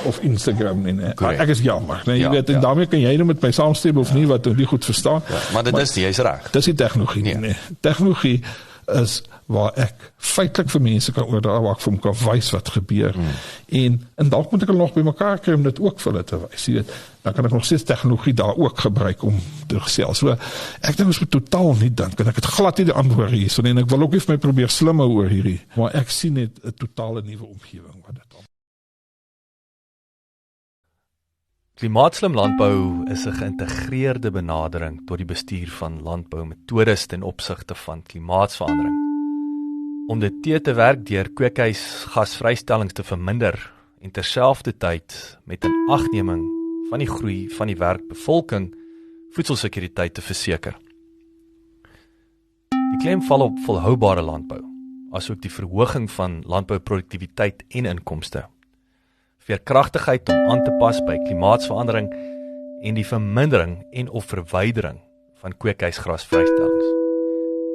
Of Instagram nie. Ek is jammer, nee, jy weet, en daarmee kan jy nou met my saamstem of nie wat nie goed verstaan. Maar dit is nie, jy's reg. Dis die tegnologie nie. Tegnologie is waar ek feitelik vir mense kan oordra, waar ek vir hom kan wys wat gebeur. En dalk moet ek hulle nog by mekaar kry om dit ook vir hulle te wys. Jy weet, dan kan ek nog steeds tegnologie daar ook gebruik om te gesels. So, ek dink ons moet totaal nie dink, en ek het glad nie die antwoord hier, so, en ek wil ook nie vir my probeer slimme oor hierdie, maar ek sien net 'n totale nuwe omgewing wat dit al. Klimaatslim landbou is 'n geïntegreerde benadering tot die bestuur van landboumetodes ten opsigte van klimaatsverandering. Om dit te werk deur kweekhuisgasvrystellings te verminder en terselfdertyd met 'n agneming van die groei van die werkbevolking voedselsekuriteit te verseker. Die klem val op volhoubare landbou, asook die verhoging van landbouproduktiwiteit en inkomste, veerkragtigheid om aan te pas by klimaatsverandering en die vermindering en of verwydering van kweekhuisgrasvrystellings.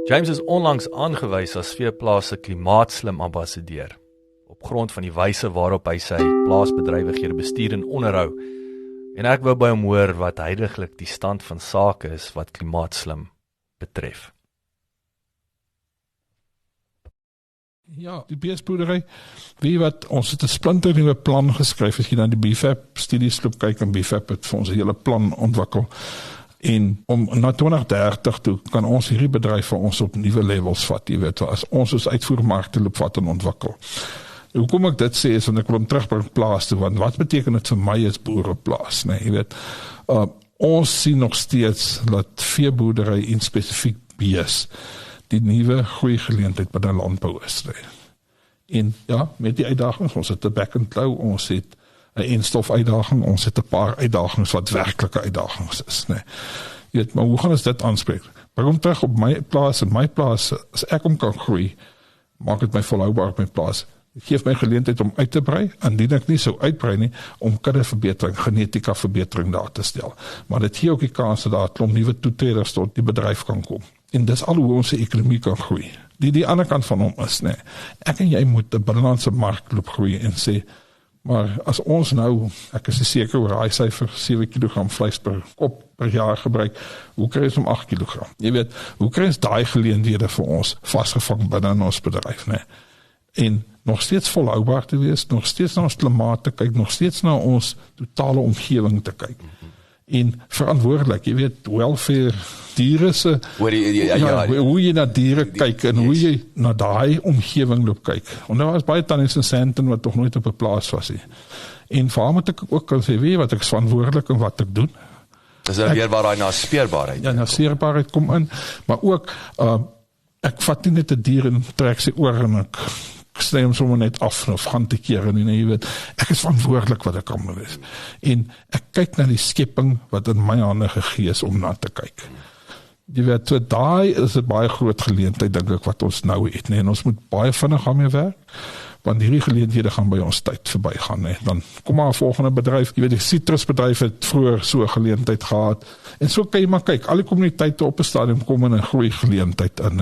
James is onlangs aangewys as veeplaas se klimaatslim ambassadeur, op grond van die wyse waarop hy sy plaasbedrywighede bestuur en onderhou, en ek wou by hom hoor wat huidiglik die stand van sake is wat klimaatslim betref. Ja, die beesboerdery, weet jy wat, ons het 'n splinternuwe plan geskryf, as jy na die BFAP studies loop kyk, en BFAP het vir ons 'n hele plan ontwikkel, en om na 2030 toe, kan ons hierdie bedryf vir ons op nuwe levels vat, jy weet, as ons uitvoermarkte loop vat en ontwikkel. Hoekom ek dit sê, is, want ek wil hom terugbring plaas toe, want wat beteken dit vir my as boer op plaas, nee, jy weet, ons sien nog steeds, dat veeboerdery en spesifiek bees, die nuwe groeigeleentheid by die landbou is. En ja, met die uitdagings, ons het 'n back and claw, ons het 'n enstof uitdaging, ons het 'n paar uitdagings wat werklike uitdagings is. Jy weet, maar hoe gaan ons dit aanspreek? Waarom terug op my plaas, en my plaas, as ek om kan groei, maak dit my volhoubaar op my plaas. Dit geef my geleentheid om uit te brei, indien ek nie sou uitbrei nie, om kuddeverbetering, genetika verbetering daar te stel. Maar dit gee ook die kans dat daar 'n klomp nuwe toetreders tot die bedryf kan kom. En dis al hoe ons ekonomie kan groei. Die ander kant van hom is, nee, ek en jy moet 'n binnelandse mark loop groei en sê, maar as ons nou, ek is seker oor daai syfer, 7 kg vleis per kop per jaar gebruik, hoe kry ons om 8 kg? Jy weet, hoe kry ons daai geleenthede vir ons vasgevang binne in ons bedryf, nee? En nog steeds volhoubaar te wees, nog steeds na ons klimaat te kyk, nog steeds na ons totale omgewing te kyk. En verantwoordelik, jy weet, welfare, diere se, hoe jy na diere kyk, en hoe jy na daai omgewing loop kyk. Want daar was baie tannies in Sandton wat toch nooit op 'n plaas was nie. En vir hom moet ek ook kan sê, weet wat ek is verantwoordelik en wat ek doen. Dis weer waar hy na speerbaarheid. Ja, na speerbaarheid kom in, maar ook, ek vat nie net 'n dier en trek sy oor en ek sny hom sommer net af of gaan te keer en jy weet, ek is verantwoordelik wat ek kan wees. En ek kyk na die skepping wat in my hande gegee is om na te kyk. Jy weet, so daai is 'n baie groot geleentheid dink ek wat ons nou het, nee, en ons moet baie vinnig daarmee werk, want hierdie geleenthede gaan by ons tyd verbygaan, nee. Dan kom maar 'n volgende bedryf, jy weet, die sitrusbedryf het vroeër so 'n geleentheid gehad, en so kan jy maar kyk, al die communiteite op 'n stadium kom in 'n groei geleentheid in,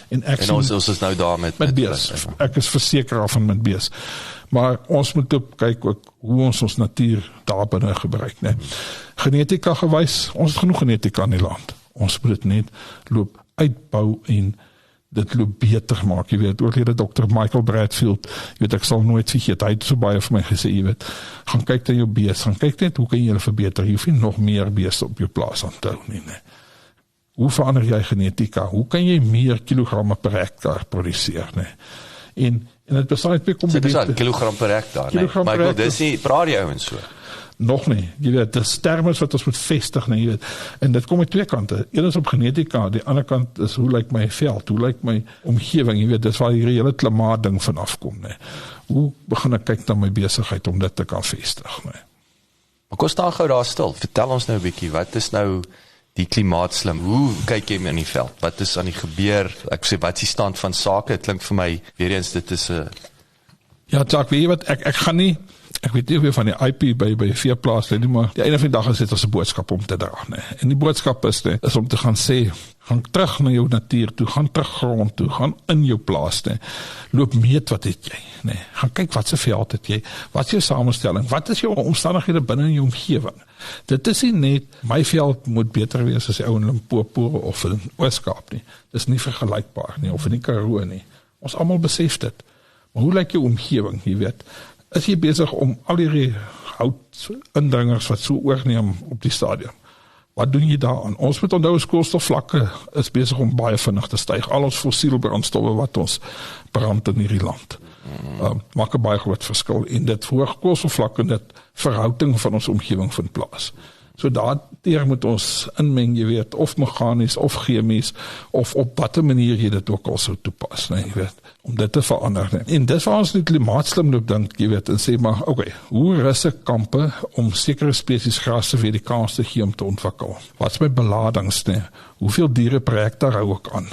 en ek en ons is nou daar met bees, ek is verseker daarvan met bees, maar ons moet ook kyk ook hoe ons natuur daar binne gebruik, nee. Genetika gewys, ons het genoeg genetika in die land, ons moet dit net loop uitbou en dit loop beter maak, jy weet, oorlede Dr. Michael Bradfield, jy weet, ek sal nooit vergeet, hy het so baie vir my gesê, jy weet, gaan kyk na jou bees, gaan kyk net, hoe kan jy hulle verbeter, jy hoef nie nog meer beeste op jou plaas aan te hou nie, nee. Hoe verander jy genetika, hoe kan jy meer kilogramme per hektaar produseer, nee, en het besluit twee komponente. Kilogram per hektaar, nee, maar ek wil dis nie, praat die ouens so. Nog nie, jy weet, dis termes wat ons moet vestig, nee, jy weet, en dit kom uit twee kante, een is op genetika, die ander kant is, hoe lyk my veld, hoe lyk my omgewing, jy weet, dis waar die hele klimaat ding van afkom, nee, hoe begin ek kyk na my besigheid om dit te kan vestig, nee. Maar kom staan gou daar stil, vertel ons nou 'n bietjie, wat is nou die klimaatslim, hoe kyk jy in die veld, wat is aan die gebeur, ek sê, wat is die stand van sake, het klink vir my, weer eens, dit is 'n... Ja, Jacques, weet jy wat, ek ek weet nie of jy van die IP by veeplaas lê nie, maar die einde van die dag is dit as 'n boodskap om te dra, nee. En die boodskap is om te gaan sê, gaan terug na jou natuur toe, gaan terug grond toe, gaan in jou plaas, nee. Loop meet wat het jy, nee. Gaan kyk wat se veld het jy, wat is jou samestelling, wat is jou omstandighede binne in jou omgewing. Dit is nie net, my veld moet beter wees as die ou in Limpopo of in Oos-Kaap nie. Dit is nie vergelykbaar nie, of in die Karoo nie. Ons almal besef dit. Maar hoe lyk jou omgewing, jy weet? Is jy besig om al die houtindringers wat so oorneem op die stadium? Wat doen jy daaraan? Ons moet onthou, koolstofvlakke is besig om baie vinnig te styg. Al ons fossielbrandstowwe wat ons brand in hierdie land. Maak 'n baie groot verskil. En dit verhoog koolstofvlakke en dit verhouding van ons omgewing vind plaas. So daardeur moet ons inmeng, jy weet, of meganies, of chemies, of op watter manier jy dit ook al sou toepas, nee, jy weet, om dit te verander. Nee. En dis waar ons die klimaatslimloop dink, jy weet, en sê maar, okay, hoe rus ek kampe om sekere spesies grasse vir die kans te gee om te ontwikkel? Wat is my beladings, nee? Hoeveel diere per hektar hou ek aan?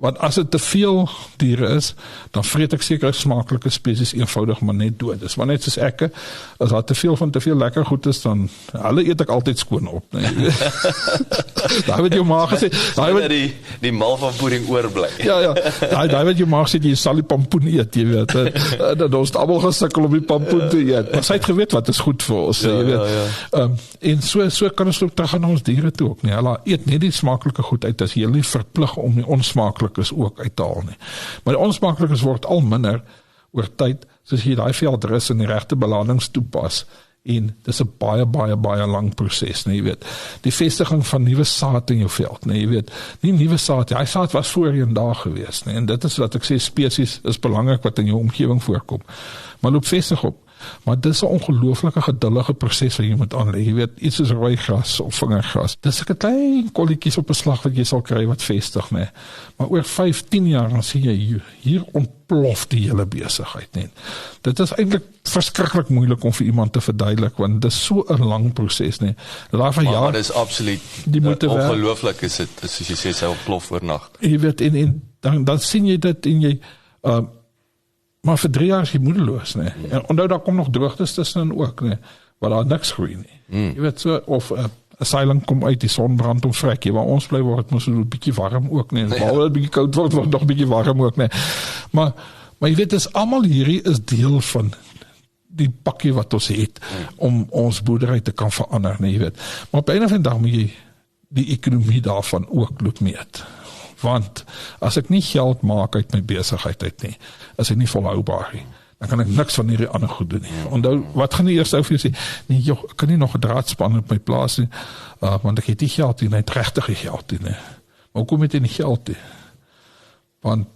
Want as dit te veel diere is, dan vreet ek sekere smaaklike spesies eenvoudig maar net dood. Dis maar net soos ek, as daar te veel lekker goed is, dan hulle eet ek altyd skoon op. Nee. Daai wat jou maag gesê, die mal van pudding oorbly. Ja, daai wat jou maag sê, jy sal die pampoen eet, jy weet. Dat ons almal gesukkel om die pampoen te eet. Maar sy het geweet wat is goed vir ons, jy weet. En so kan ons ook terug aan ons diere toe ook, nee. Hulle eet net die smaaklike goed uit, as jy nie verplig om die onsmaaklikes ook uit te haal nie. Maar die onsmaaklikes word al minder oor tyd, soos jy daai veldrus en die regte beladings toepas. En dis 'n baie lang proses, nee, jy weet. Die vestiging van nuwe saad in jou veld, nee, jy weet. Nie nuwe saad, die saad was voorheen daar gewees, nee. En dit is wat ek sê, spesies is belangrik wat in jou omgewing voorkom. Maar loop vestig op. Maar dis 'n ongelooflike geduldige proses wat jy moet aanlei. Jy weet, iets soos rooigras of vingergras. Dis 'n klein kolletjies op 'n slag wat jy sal kry wat vestig, nee. Maar oor 5-10 jaar dan sien jy hier ontplof die hele besigheid, nee. Dit is eintlik verskriklik moeilik om vir iemand te verduidelik, want dis so 'n lang proses, nee. Maar dis absoluut ongelooflik is dit, soos jy sê, sy ontplof oornag. Jy weet, en dan sien jy dit en jy maar vir 3 jaar is jy moedeloos, nee. En onthou, daar kom nog droogtes tussenin ook, nee, waar daar niks groei nie. Jy weet so, of 'n seiling kom uit, die son brand om vrek, waar ons bly word, moet so 'n bietjie warm ook, nee. Behalwe 'n bietjie koud word nog 'n bietjie warm ook, nee. Maar jy weet, dis almal hierdie is deel van die pakkie wat ons het, om ons boerdery te kan verander, nee, jy weet. Maar op 'n of ander dag moet jy die ekonomie daarvan ook loop meet. Want as ek nie geld maak uit my besigheid uit nie, is ek nie volhoubaar nie. Dan kan ek niks van hierdie ander goed doen nie. Onthou, wat gaan die eerste ou vir jou sê? Nee, joh, ek kan nie nog 'n draadspan op my plaas nie, want ek het nie geld nie, net regtig geld nie. Maar hoekom het jy nie geld nie? Want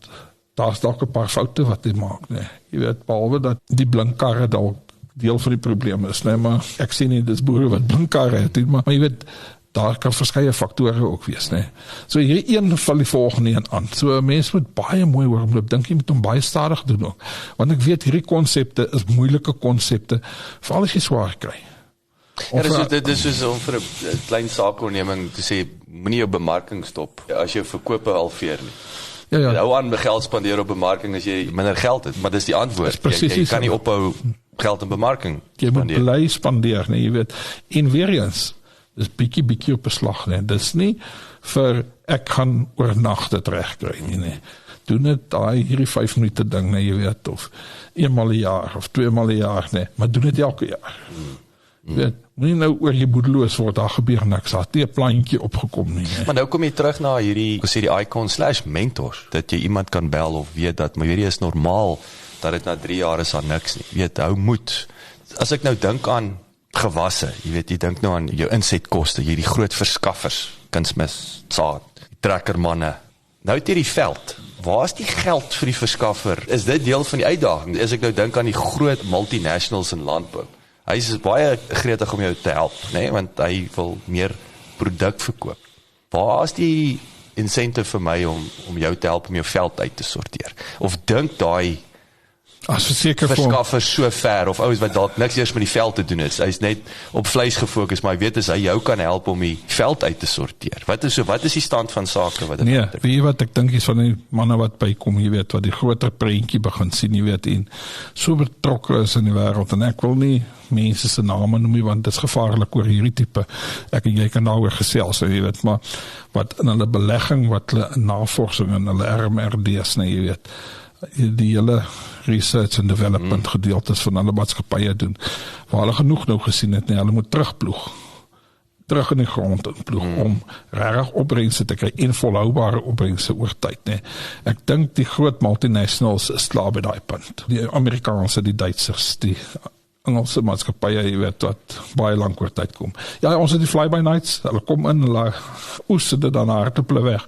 daar's dalk 'n paar foute wat jy maak, nee. Jy weet, behalwe dat die blinkkarre dalk deel van die probleem is, nee, maar ek sien nie, dis boere wat blinkkarre het nie, maar jy weet, daar kan verskeie faktore ook wees, nee. So hierdie een val die volgende een aan. So 'n mens moet baie mooi oorloop, dink jy moet hom baie stadig doen ook. Want ek weet hierdie konsepte is moeilike konsepte, veral as jy swaar kry. Dit is soos om vir 'n klein saakonderneming te sê, moenie jou bemarking stop as jy verkope halveer nie. Ja. Hou aan met geld spandeer op bemarking as jy minder geld het, maar dis die antwoord. Jy kan nie ophou geld in bemarking spandeer. Jy moet bly spandeer, nee, jy weet. En weer eens, dis bietjie op 'n slag, nee. Dis nie vir ek gaan oornag dit regkry nie, nee. Doen dit hierdie 5 minute ding, nee, jy weet, of 1 maal 'n jaar of 2 maal 'n jaar, nee, maar doen dit elke jaar. Jy weet, moenie nou oor jy boedeloos word, daar gebeur niks, daar het 'n plantjie opgekom nie, nee. Maar nou kom jy terug na hierdie, ek sê die icon/mentors, dat jy iemand kan bel of weet dat, maar hierdie is normaal dat dit na 3 jaar is aan niks nie. Jy weet, hou moed. As ek nou dink aan gewasse, jy weet, jy dink nou aan jou insetkoste, jy die groot verskaffers, kunsmis, saad, die trekkermanne. Nou het jy die veld. Waar is die geld vir die verskaffer? Is dit deel van die uitdaging? As ek nou dink aan die groot multinationals in landbou. Hy is baie gretig om jou te help, nee, want hy wil meer produk verkoop. Waar is die incentive vir my om jou te help om jou veld uit te sorteer? Of dink daai As verseker vir hom, verskaffers so ver, of ouens wat dalk niks eers met die veld te doen is. Hy's net op vleis gefokus, maar hy weet as hy jou kan help om die veld uit te sorteer. Wat is die stand van sake wat dit nee, weet jy wat ek dink is van die manne wat bykom, jy weet, wat die groter prentjie begin sien, jy weet, en so betrokke is in die wêreld, en ek wil nie mense se name noem nie, want dit is gevaarlik oor hierdie tipe, ek en jy kan daaroor gesels, jy weet, maar wat in hulle belegging, wat hulle in navorsing, in hulle RMRD's, nee, jy weet, die hele research and development gedeeltes van hulle maatskappye doen, waar hulle genoeg nou gesien het, nee, hulle moet terugploeg, terug in die grond inploeg, om regtig opbrengste te kry, en volhoubare opbrengste oor tyd, nee. Ek dink die groot multinationals is klaar by daai punt, die Amerikaanse, die Duitsers, die Engelse maatskappye, jy weet, wat baie lank oor tyd kom. Ja, ons het die fly-by-nights, hulle kom in, hulle oes dit dan harteple weg,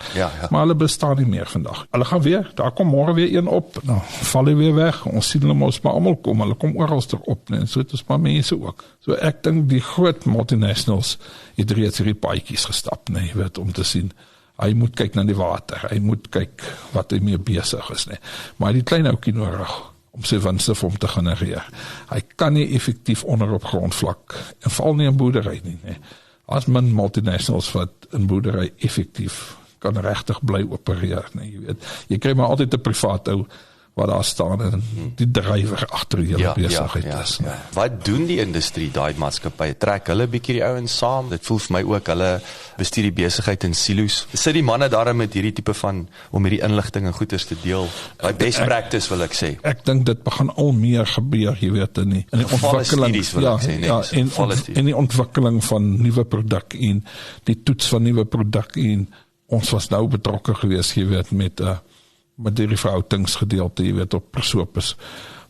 maar hulle bestaan nie meer vandag. Hulle gaan weer, daar kom môre weer een op, nou, val hy weer weg, ons sien hulle mos maar almal kom, hulle kom oral op, nee, so het ons maar mense ook. So ek dink die groot multinationals het reeds hierdie paadjies gestap, nee, jy weet, om te sien, hy moet kyk na die water, hy moet kyk wat hy mee besig is, nee, maar die klein oukie nodig, om sy winste vir hom te genereer. Hy kan nie effektief onder op grondvlak, en val nie in boerdery nie. Nee. As min multinationals wat in boerdery effektief kan regtig bly opereer. Nee. Jy weet, jy kry maar altyd 'n privaat ou wat daar staan en die drywer agter die hele besigheid is. Ja. Wat doen die industrie, daai maatskappye? Trek hulle bietjie die ouens saam? Dit voel vir my ook, hulle bestuur die besigheid in silo's. Sit die manne daar met hierdie tipe van, om hierdie inligting en goeders te deel? By best practice wil ek sê. Ek dink dit begin al meer gebeur, jy weet, in die ontwikkeling, en die ontwikkeling van nuwe produk en die toets van nuwe produk en ons was nou betrokke geweest, jy weet, met die verhoudingsgedeelte, jy weet, op Prosopis,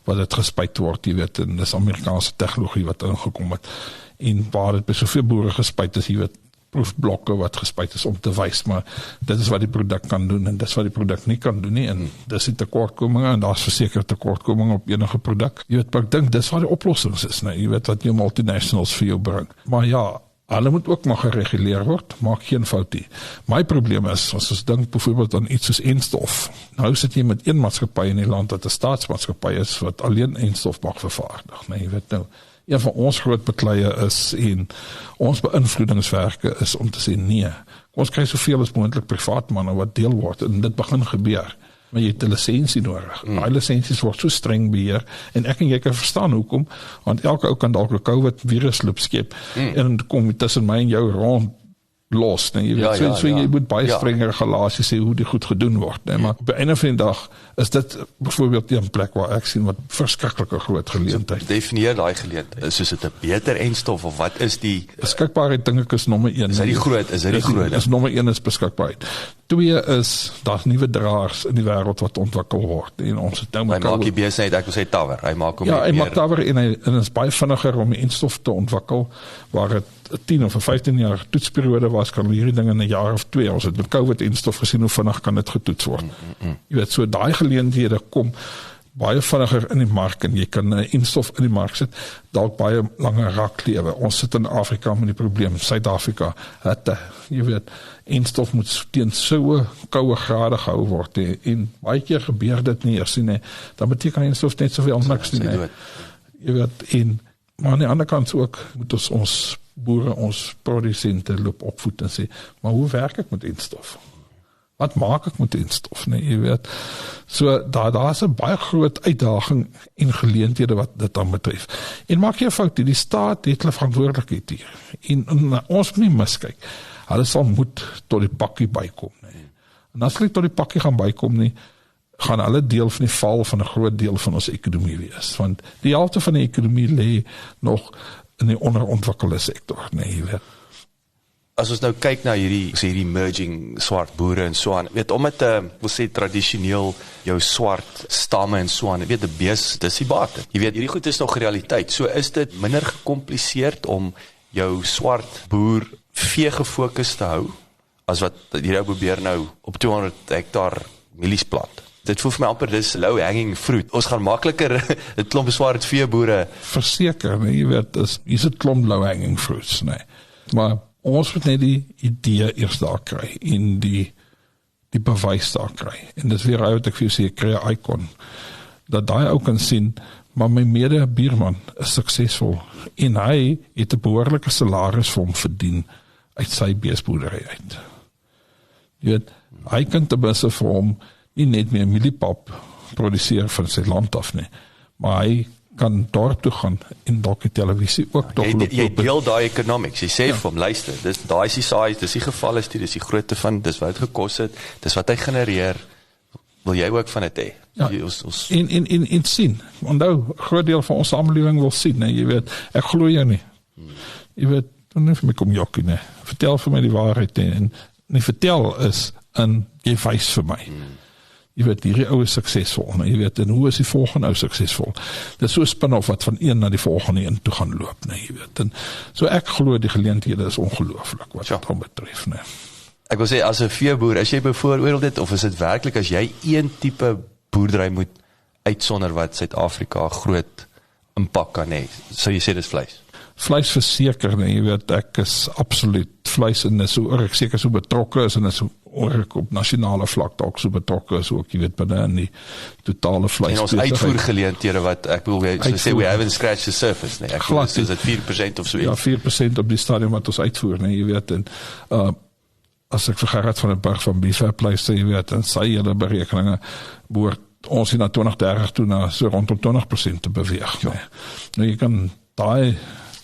wat het gespuit word, jy weet, en dis Amerikaanse tegnologie wat ingekom het, en waar het by soveel boere gespuit is, jy weet, proefblokke wat gespuit is om te wys, maar dit is wat die produk kan doen, en dit is wat die produk nie kan doen nie, en dis die tekortkominge, en daar is verseker tekortkominge op enige produk, jy weet, maar ek dink, dis wat die oplossings is, nee, jy weet, wat jou multinationals vir jou bring, maar ja, hulle moet ook maar gereguleer word, maak geen fout nie. My probleem is, as ons dink bijvoorbeeld aan iets soos enstof, nou sit jy met een maatskappy in die land, wat 'n staatsmaatskappy is, wat alleen enstof mag vervaardig, nee, jy weet nou, een van ons groot bekleie is, en ons beïnvloedingswerke is om te sê, nee, ons kry soveel as moontlik privaat manne wat deel word, en dit begin gebeur, maar jy het 'n lisensie nodig. Daai lisensies word so streng beheer, en ek en jy kan verstaan hoekom, want elke ou kan dalk 'n COVID virusloop skep, en kom tussen my en jou rond los, nee, jy weet, so jy moet baie strenger regulasies sê hoe die goed gedoen word, nee, maar op die einde van die dag is dit byvoorbeeld een plek waar ek sien wat verskriklike groot geleentheid. So, definieer daai geleentheid. Soos dit 'n beter enstof, of wat is die beskikbaarheid, dink ek is nommer 1. Is dit die groot? Is nommer 1 is beskikbaarheid. 2 is, daar's nuwe draers in die wêreld wat ontwikkel word, en ons het nou hy maak die besigheid, ek wil sê tower, hy maak hom hy maak tower, en hy is baie vinniger om die enstof te ontwikkel, waar het 10 of 15 jaar toetsperiode was, kan hierdie ding in 'n jaar of 2, ons het met COVID enstof gesien hoe vinnig kan dit getoets word. Jy weet, so daai geleenthede kom baie vinniger in die mark, en jy kan enstof in die mark sit, dalk baie langer raklewe. Ons sit in Afrika met die probleem, Suid-Afrika, jy weet, enstof moet teen so koue grade gehou word, en baie keer gebeur dit nie eers nie, dan beteken enstof net soveel niks nie, jy weet, maar aan die ander kant ook, moet ons boere, ons produsente loop opvoed en sê, maar hoe werk ek met enstof? Wat maak ek met enstof? Nee, jy weet, so daar is 'n baie groot uitdaging en geleenthede wat dit dan betref. En maak jy 'n fout, die staat het hulle verantwoordelikheid hier. En ons moet nie miskyk. Hulle sal moet tot die pakkie bykom, nee. En as hulle tot die pakkie gaan bykom nie, gaan hulle deel van die val van 'n groot deel van ons ekonomie wees, want die helfte van die ekonomie lê nog in die onderontwikkelde sektor, nee, jy weet. As ons nou kyk na hierdie merging swart boere en so aan, weet, omdat wil sê tradisioneel jou swart stamme en so aan, weet, die bees, dis die bate. Jy weet, hierdie goed is nog realiteit. So is dit minder gecompliseerd om jou swart boer vee gefokus te hou, as wat hierdie ou probeer nou op 200 hektaar mielies plant. Dit voel vir my amper, dis low hanging fruit. Ons gaan makliker 'n klomp swart veeboere. Verseker, nee, jy weet, is 'n klomp low hanging fruits, nee. Maar ons moet net die idee eers daar kry, en die bewys daar kry. En dis weer uit, ek vir jou sê, ek kry 'n icon. dat daai ou kan sien, maar my mede-buurman is suksesvol en hy het 'n behoorlike salaris vir hom verdien uit sy beesboerdery uit. Jy weet, hy kan ten minste vir hom nie net meer mieliepap produseer van sy land af nie, maar hy kan dorp toe gaan en dalk die televisie ook toch Jy deel daai economics, jy sê vir hom, luister, daai is die size, dis die geval is dis die grootte van, dis wat het gekos het, dis wat hy genereer, wil jy ook van dit hê? Ja, en sien, onthou, groot deel van ons samelewing wil sien, jy weet, ek glo jou nie, jy weet, dan nie vir my kom jokkie, nie, vertel vir my die waarheid, en nie vertel is, en jy wys vir my, jy weet, hierdie ou is suksesvol, jy weet, en hoe is die volgende ou suksesvol? Dit is so spin-off wat van een na die volgende een toe gaan loop, jy weet, en so ek glo die geleenthede is ongelooflik, wat dit hom betref, Ek wil sê, as 'n veeboer, as jy bevooroordeel dit, of is dit werklik, as jy een tipe boerdery moet uitsonder wat Suid-Afrika groot impak kan hê, sou jy sê dis vleis? Vleis verseker, jy weet, ek is absoluut vleis en is so, ek seker so betrokke is, en is so ek op nasionale vlak dalk so betrokke is ook, jy weet, binne in die totale vleis. En ons uitvoergeleenthede wat, ek bedoel, so sê, we haven't scratched the surface, Ek bedoel, is dit 4% of so iets? Ja, 4% op die stadium wat ons uitvoer, jy weet, en as ek vir Gerard van den Berg van BFAP luister, jy weet, en sy hele berekeninge behoort ons na 2030 toe na so rondom 20% te beweeg. Nou jy kan daai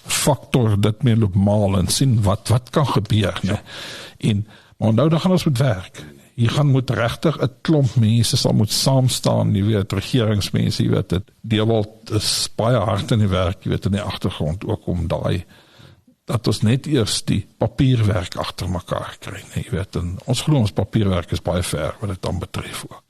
faktor dit meer loop maal en sien wat kan gebeur. En, maar nou dan gaan ons moet werk. Hier gaan moet regtig 'n klomp mense sal moet saam staan, jy weet, regeringsmense, jy weet, dit Dewald is baie hard in die werk, jy weet, in die agtergrond ook om daai dat ons net eers die papierwerk agter mekaar kry, jy weet, en ons glo ons papierwerk is baie ver wat dit dan betref ook.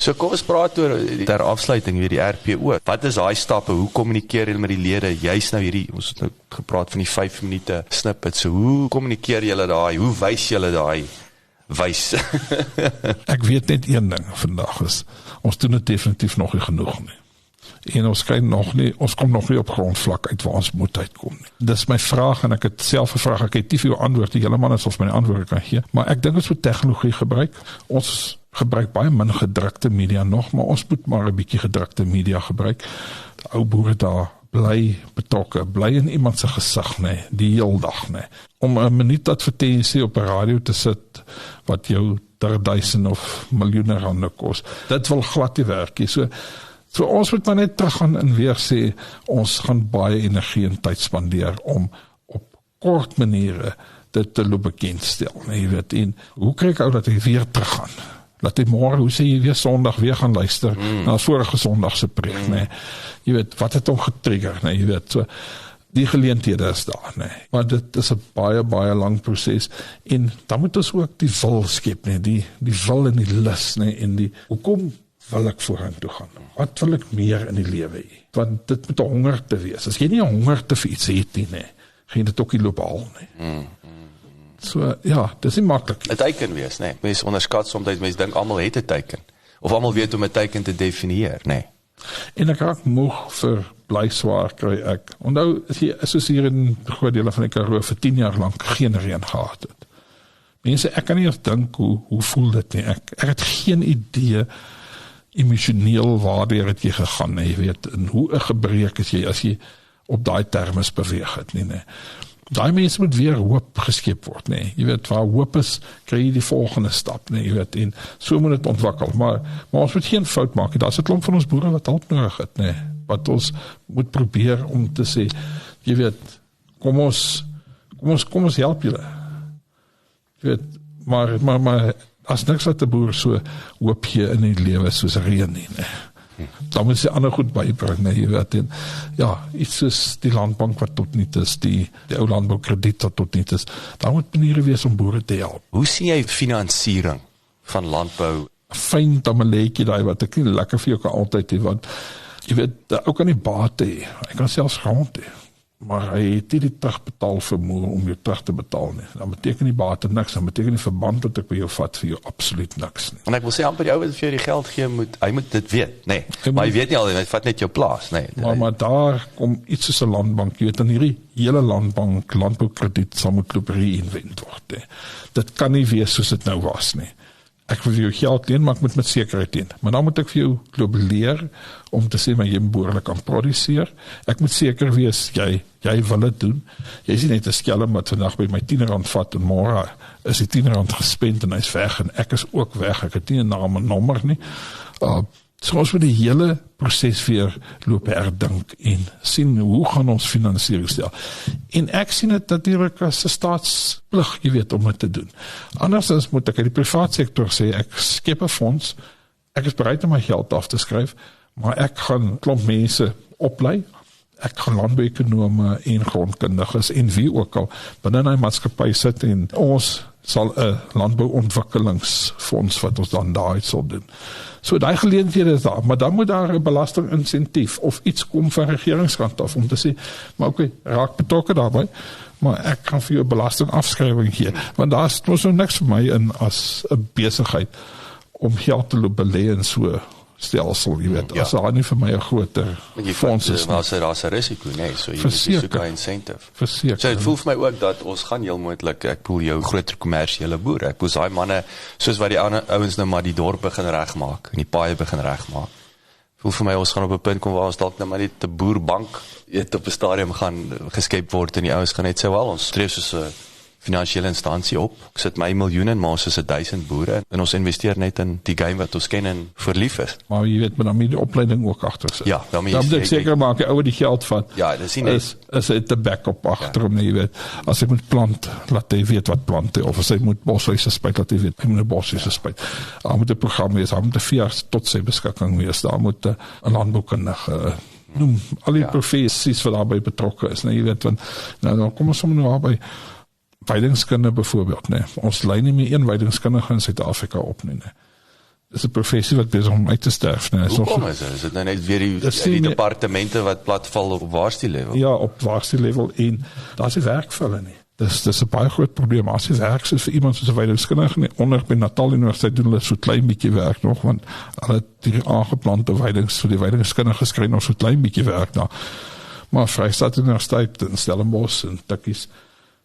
So kom ons praat oor ter afsluiting weer die RPO. Wat is daai stappe? Hoe kommunikeer julle met die lede? Juist nou hierdie, ons het nou gepraat van die 5 minute snippet. So hoe kommunikeer julle daai? Hoe wys julle daai wys? Ek weet net een ding vandag is, ons doen dit definitief nog nie genoeg nie. En ons kom nog nie op grondvlak uit waar ons moet uitkom nie. Dis my vraag, en ek het self gevraag, ek het nie veel antwoord, die hele man is of my antwoord kan gee, maar ek dink ons moet tegnologie gebruik. Ons gebruik baie min gedrukte media nog, maar ons moet maar 'n bietjie gedrukte media gebruik. Die ou boere daar bly betrokke, bly in iemand se gesig, die heel dag, Om 'n minuut advertensie op 'n radio te sit, wat jou 1000 of miljoene rande kos, dit wil glad nie werk nie. So ons moet maar net terug gaan en weer sê, ons gaan baie energie en tyd spandeer om op kort maniere dit te loop bekendstel. Jy weet, en hoe kry ek ou dat hy weer terug gaan? Laat hy môre, hoe sê jy weer Sondag weer gaan luister na vorige Sondag se preek, Jy weet, wat het hom getrigger, Jy weet, so die geleenthede is daar, Maar dit is 'n baie, baie lang proses, en dan moet ons ook die wil skep, die wil en die lus, en die, hoekom wil ek voorheen toe gaan? Wat wil ek meer in die lewe hê? Want dit moet 'n honger te wees. As jy nie 'n honger te vir iets het nie, gaan jy dit ook nie loop haal, So, ja, dis nie maklik. 'n teiken wees, Mense onderskat soms, mense dink almal het 'n teiken. Of almal weet om 'n teiken te definieer, En ek raak moeg vir blyswaar kry ek. Onthou, soos hier in groot dele van die Karoo vir 10 jaar lank geen reën gehad het. Mense, ek kan nie eens dink hoe voel dit nie. Ek het geen idee emosioneel waardeur het jy gegaan, jy weet, en hoe 'n gebreek is jy as jy op daai termes beweeg het, Daai mense moet weer hoop geskep word, Jy weet, waar hoop is, kry jy die volgende stap, Jy weet, en so moet dit ontwikkel, maar ons moet geen fout maak, daar's 'n klomp van ons boere wat hulp nodig het, wat ons moet probeer om te sê, jy weet, kom ons help julle. Jy weet, maar as niks wat 'n boer so hoop gee in die lewe soos reën nie, Dan moet jy ander goed bybring, jy weet, en ja, iets soos die landbank wat tot niet is, die ou landboukrediet wat tot niet is, daar moet maniere wees om boere te help. Hoe sien jy finansiering van landbou? Fyn tamaleetjie daai wat ek nie lekker vir jou kan altyd hê, want jy weet, ou kan nie bate hê, hy kan selfs grond hê, maar hy het nie die terugbetaal vermoë om jou terug te betaal nie. Dan beteken die bate niks, dan beteken die verband wat ek by jou vat vir jou absoluut niks nie. En ek wil sê, amper die ou wat vir jou die geld gee, hy moet dit weet, maar hy weet nie al, hy vat net jou plaas, Maar daar kom iets soos 'n landbank, jy weet, in hierdie hele landbank, landboukrediet sal moet loop reinvent word, Dit kan nie wees soos dit nou was, ek wil vir jou geld leen, maar ek moet met sekerheid leen. Maar dan moet ek vir jou loop leer om te sê, maar jy behoorlik kan produseer. Ek moet seker wees, jy wil dit doen. Jy is nie net 'n skelm wat vandag by my R10 vat en môre is die R10 gespend en hy's weg en ek is ook weg. Ek het nie 'n naam en nommer nie. So ons moet die hele proses weer loop herdink en sien hoe gaan ons finansiering stel. En ek sien dit natuurlik as 'n staatsplig, jy weet, om dit te doen. Andersins moet ek uit die private sektor sê, ek skep 'n fonds, ek is bereid om my geld af te skryf, maar ek gaan klomp mense oplei, ek gaan landbouekonome en grondkundiges en wie ook al binne 'n maatskappy sit en ons sal 'n landbouontwikkelingsfonds wat ons dan daar sal doen. So daai geleenthede is daar, maar dan moet daar 'n belastinginsentief of iets kom van regeringskant af om te sê, maar okay, raak betrokke daarbey, maar ek kan vir jou belastingafskrywing gee, want daar is mos nou niks vir my in as 'n besigheid om geld te loop belê in so stelsel, jy weet, as daar nie vir my 'n groter fonds is. Daar's 'n risiko, nee, so jy moet soek 'n incentive. Verseker. So dit voel vir my ook dat ons gaan heel moontlik, ek bedoel jou groter kommersiële boere, ek bedoel daai manne, soos wat die ander ouens nou maar die dorp begin regmaak en die paaie begin regmaak. Voel vir my ons gaan op 'n punt kom waar ons dalk net maar net 'n boerbank op 'n stadium gaan geskep word en die ouens gaan net sê, wel, ons streef soos 'n finansiële instansie op. Ek sit my miljoene, maar ons is 1000 boere en ons investeer net in die game wat ons ken en verlief is. Maar jy weet, maar dan moet die opleiding ook agter sit. Ja, dan moet ek seker maak die ouer die geld vat. Ja, dis nie net is dit 'n backup agter hom, jy weet. As hy moet plant, laat hy weet wat plante of as hy moet boshuise spuit, laat hy weet hy moet 'n boshuise spuit. Daar moet 'n program wees, daar moet 'n veearts tot sy beskikking wees, daar moet 'n landboukundige noem al die professies wat daarbey betrokke is, nee, jy weet, want nou dan kom ons sommer nou by weidingskunde byvoorbeeld, nee. Ons lei nie meer een weidingskundige in Suid-Afrika op nie, nee. Dis 'n professie wat besig om uit te sterf, nee. Hoekom is dit? Is dit nou net weer die departemente wat platval op waarsty-level? Ja, op waarsty-level en daar's nie werk vir hulle nie. Dis 'n baie groot probleem. As jy werk soos vir iemand soos 'n weidingskundige nie, onder by Natal Universiteit doen hulle so klein bietjie werk nog, want hulle het die aangeplante weidings vir die weidingskundige skry nog so klein bietjie werk daar. Maar Vrystaat Universiteit en Stellenbosch en Tikkies.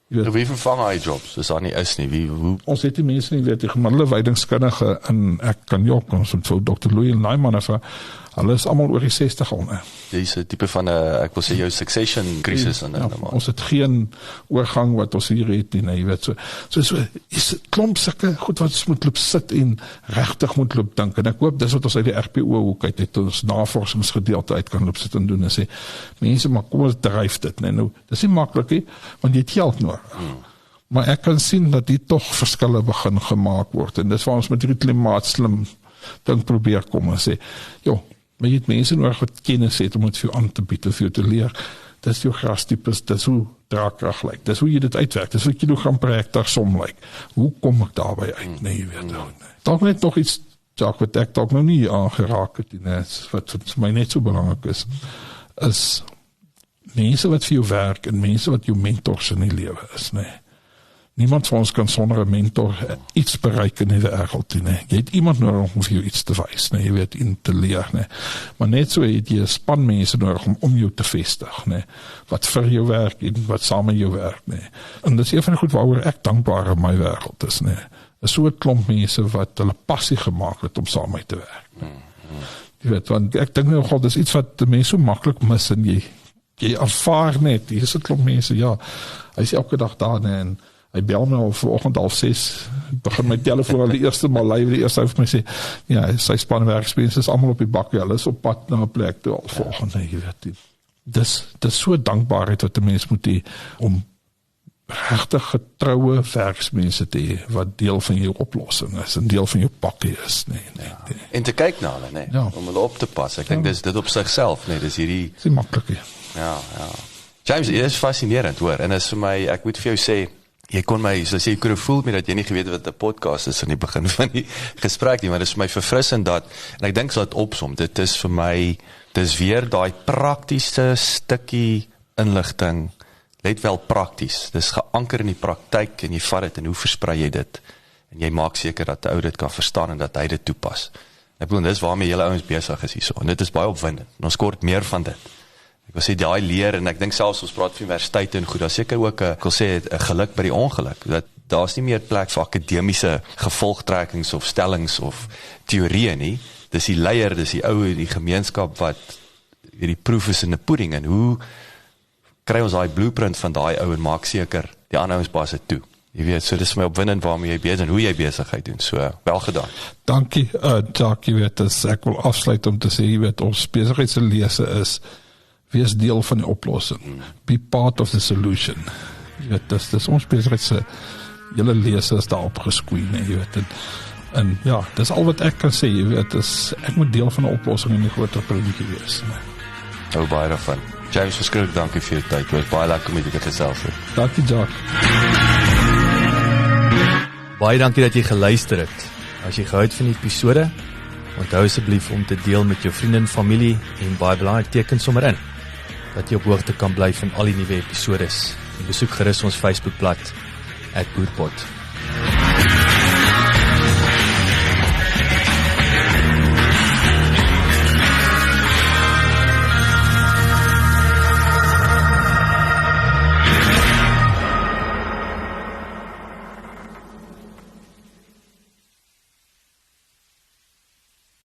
Wie vervang hy jobs? Dis daar nie is nie. Hoe? Ons het die mense nie weet, die gemiddelde weidingskundige en ek kan jou ook ons vir Dr. Louis Naiman of hulle is almal oor die 60 al, nee. Dis 'n tipe van 'n ek wil sê jou succession crisis en ons het geen oorgang wat ons hier het nie, jy weet so is klomp sulke goed wat ons moet loop sit en regtig moet loop dink en ek hoop dis wat ons uit die RPO hoek uit het ons navorsingsgedeelte uit kan loop sit en doen en sê mense maar kom ons dryf dit, nee, nou dis nie maklik nie want jy het geld nodig. Maar ek kan sien dat die tog verskille begin gemaak word en dis waar ons met hierdie klimaatslim ding probeer kom en sê joh, maar jy het mense nodig wat kennis het om dit vir jou aan te bied of vir jou te leer. Dis jou grastipes, dis hoe draagkrag lyk. Dis hoe jy dit uitwerk. Dis hoe kilogram per hektaar som lyk. Hoe kom ek daarby uit? Nee, jy weet nou nie. Dalk net nog iets, Jacques, wat ek dalk nou nie aangeraak het nie, wat vir my net so belangrik is mense wat vir jou werk en mense wat jou mentors in die lewe is, nee. Niemand van ons kan sonder 'n mentor iets bereik in die wêreld nie, nee. Jy het iemand nodig om vir jou iets te wys, nee, jy weet, in te leer, nee. Maar net so het jy 'n span mense nodig om jou te vestig, nee. Wat vir jou werk en wat saam met jou werk, nee. En dis een van die goed waaroor ek dankbaar in my wêreld is, nee. Is so 'n klomp mense wat hulle passie gemaak het om saam met te werk. Jy weet, want ek dink nou God, dis iets wat die mense so maklik mis en jy ervaar net, hier is 'n klomp mense, ja, hy is elke dag daar, nee, en hy bel my al vanoggend 6:30, begin my telefoon al die eerste mal live, die eerste vir my sê, ja, sy spanwerksmense is almal op die bak, hulle is op pad na 'n plek toe al volgende, jy weet. Dis so dankbaarheid wat 'n mens moet hê om regtig getroue werksmense te hê wat deel van jou oplossing is, 'n deel van jou pakkie is, nee. En te kyk na hulle, nee, om hulle op te pas. Ek dink dis dit op sigself, nee, dis hierdie dis maklik. Ja. James, dit is fascinerend, hoor, en is vir my, ek moet vir jou sê, jy kon my, soos jy kon voel met dat jy nie geweet wat 'n podcast is in die begin van die gesprek nie, maar dit is vir my verfrissend dat, en ek dink so dat opsom, dit is vir my, dis weer daai praktiese stukkie inligting, let wel prakties, dis geanker in die praktyk en jy vat dit en hoe versprei jy dit, en jy maak seker dat die ou dit kan verstaan en dat hy dit toepas. Ek bedoel, dis waarmee julle ouens besig is hierso, en dit is baie opwindend, en ons kort meer van dit. Ek wil sê, die leer, en ek dink selfs ons praat van universiteite en goed, daar seker ook, ek wil sê, 'n geluk by die ongeluk, dat daar's nie meer plek vir akademiese gevolgtrekkings of stellings of teorieë nie. Dis die leier, dis die ou in die gemeenskap wat hierdie proef is in 'n pudding, en hoe kry ons daai blueprint van daai ou en maak seker die ander ouens pas dit toe. Jy weet, so dis my opwindend waarmee jy besig en hoe jy besigheid doen. So, wel gedaan. Dankie, Jacques, jy weet, ek wil afsluit om te sê, jy weet, ons besigheidslese is, wees deel van die oplossing. Be part of the solution. Jy weet, dis ons besigheidse, julle lese is daarop gesqueen, jy weet, en ja, dis al wat ek kan sê, jy weet, ek moet deel van die oplossing in die groter prentjie wees. Hou baie daarvan. James, verskrik dankie vir jou tyd. Dit was baie lekker om dit te gesels het. Dankie, Jacques. Baie dankie dat jy geluister het. As jy gehou het van die episode, onthou asseblief om te deel met jou vriende en familie en baie belangrik teken sommer in, dat jy op hoogte kan bly van al die nuwe episodes. En besoek gerus ons Facebookblad @boerpot.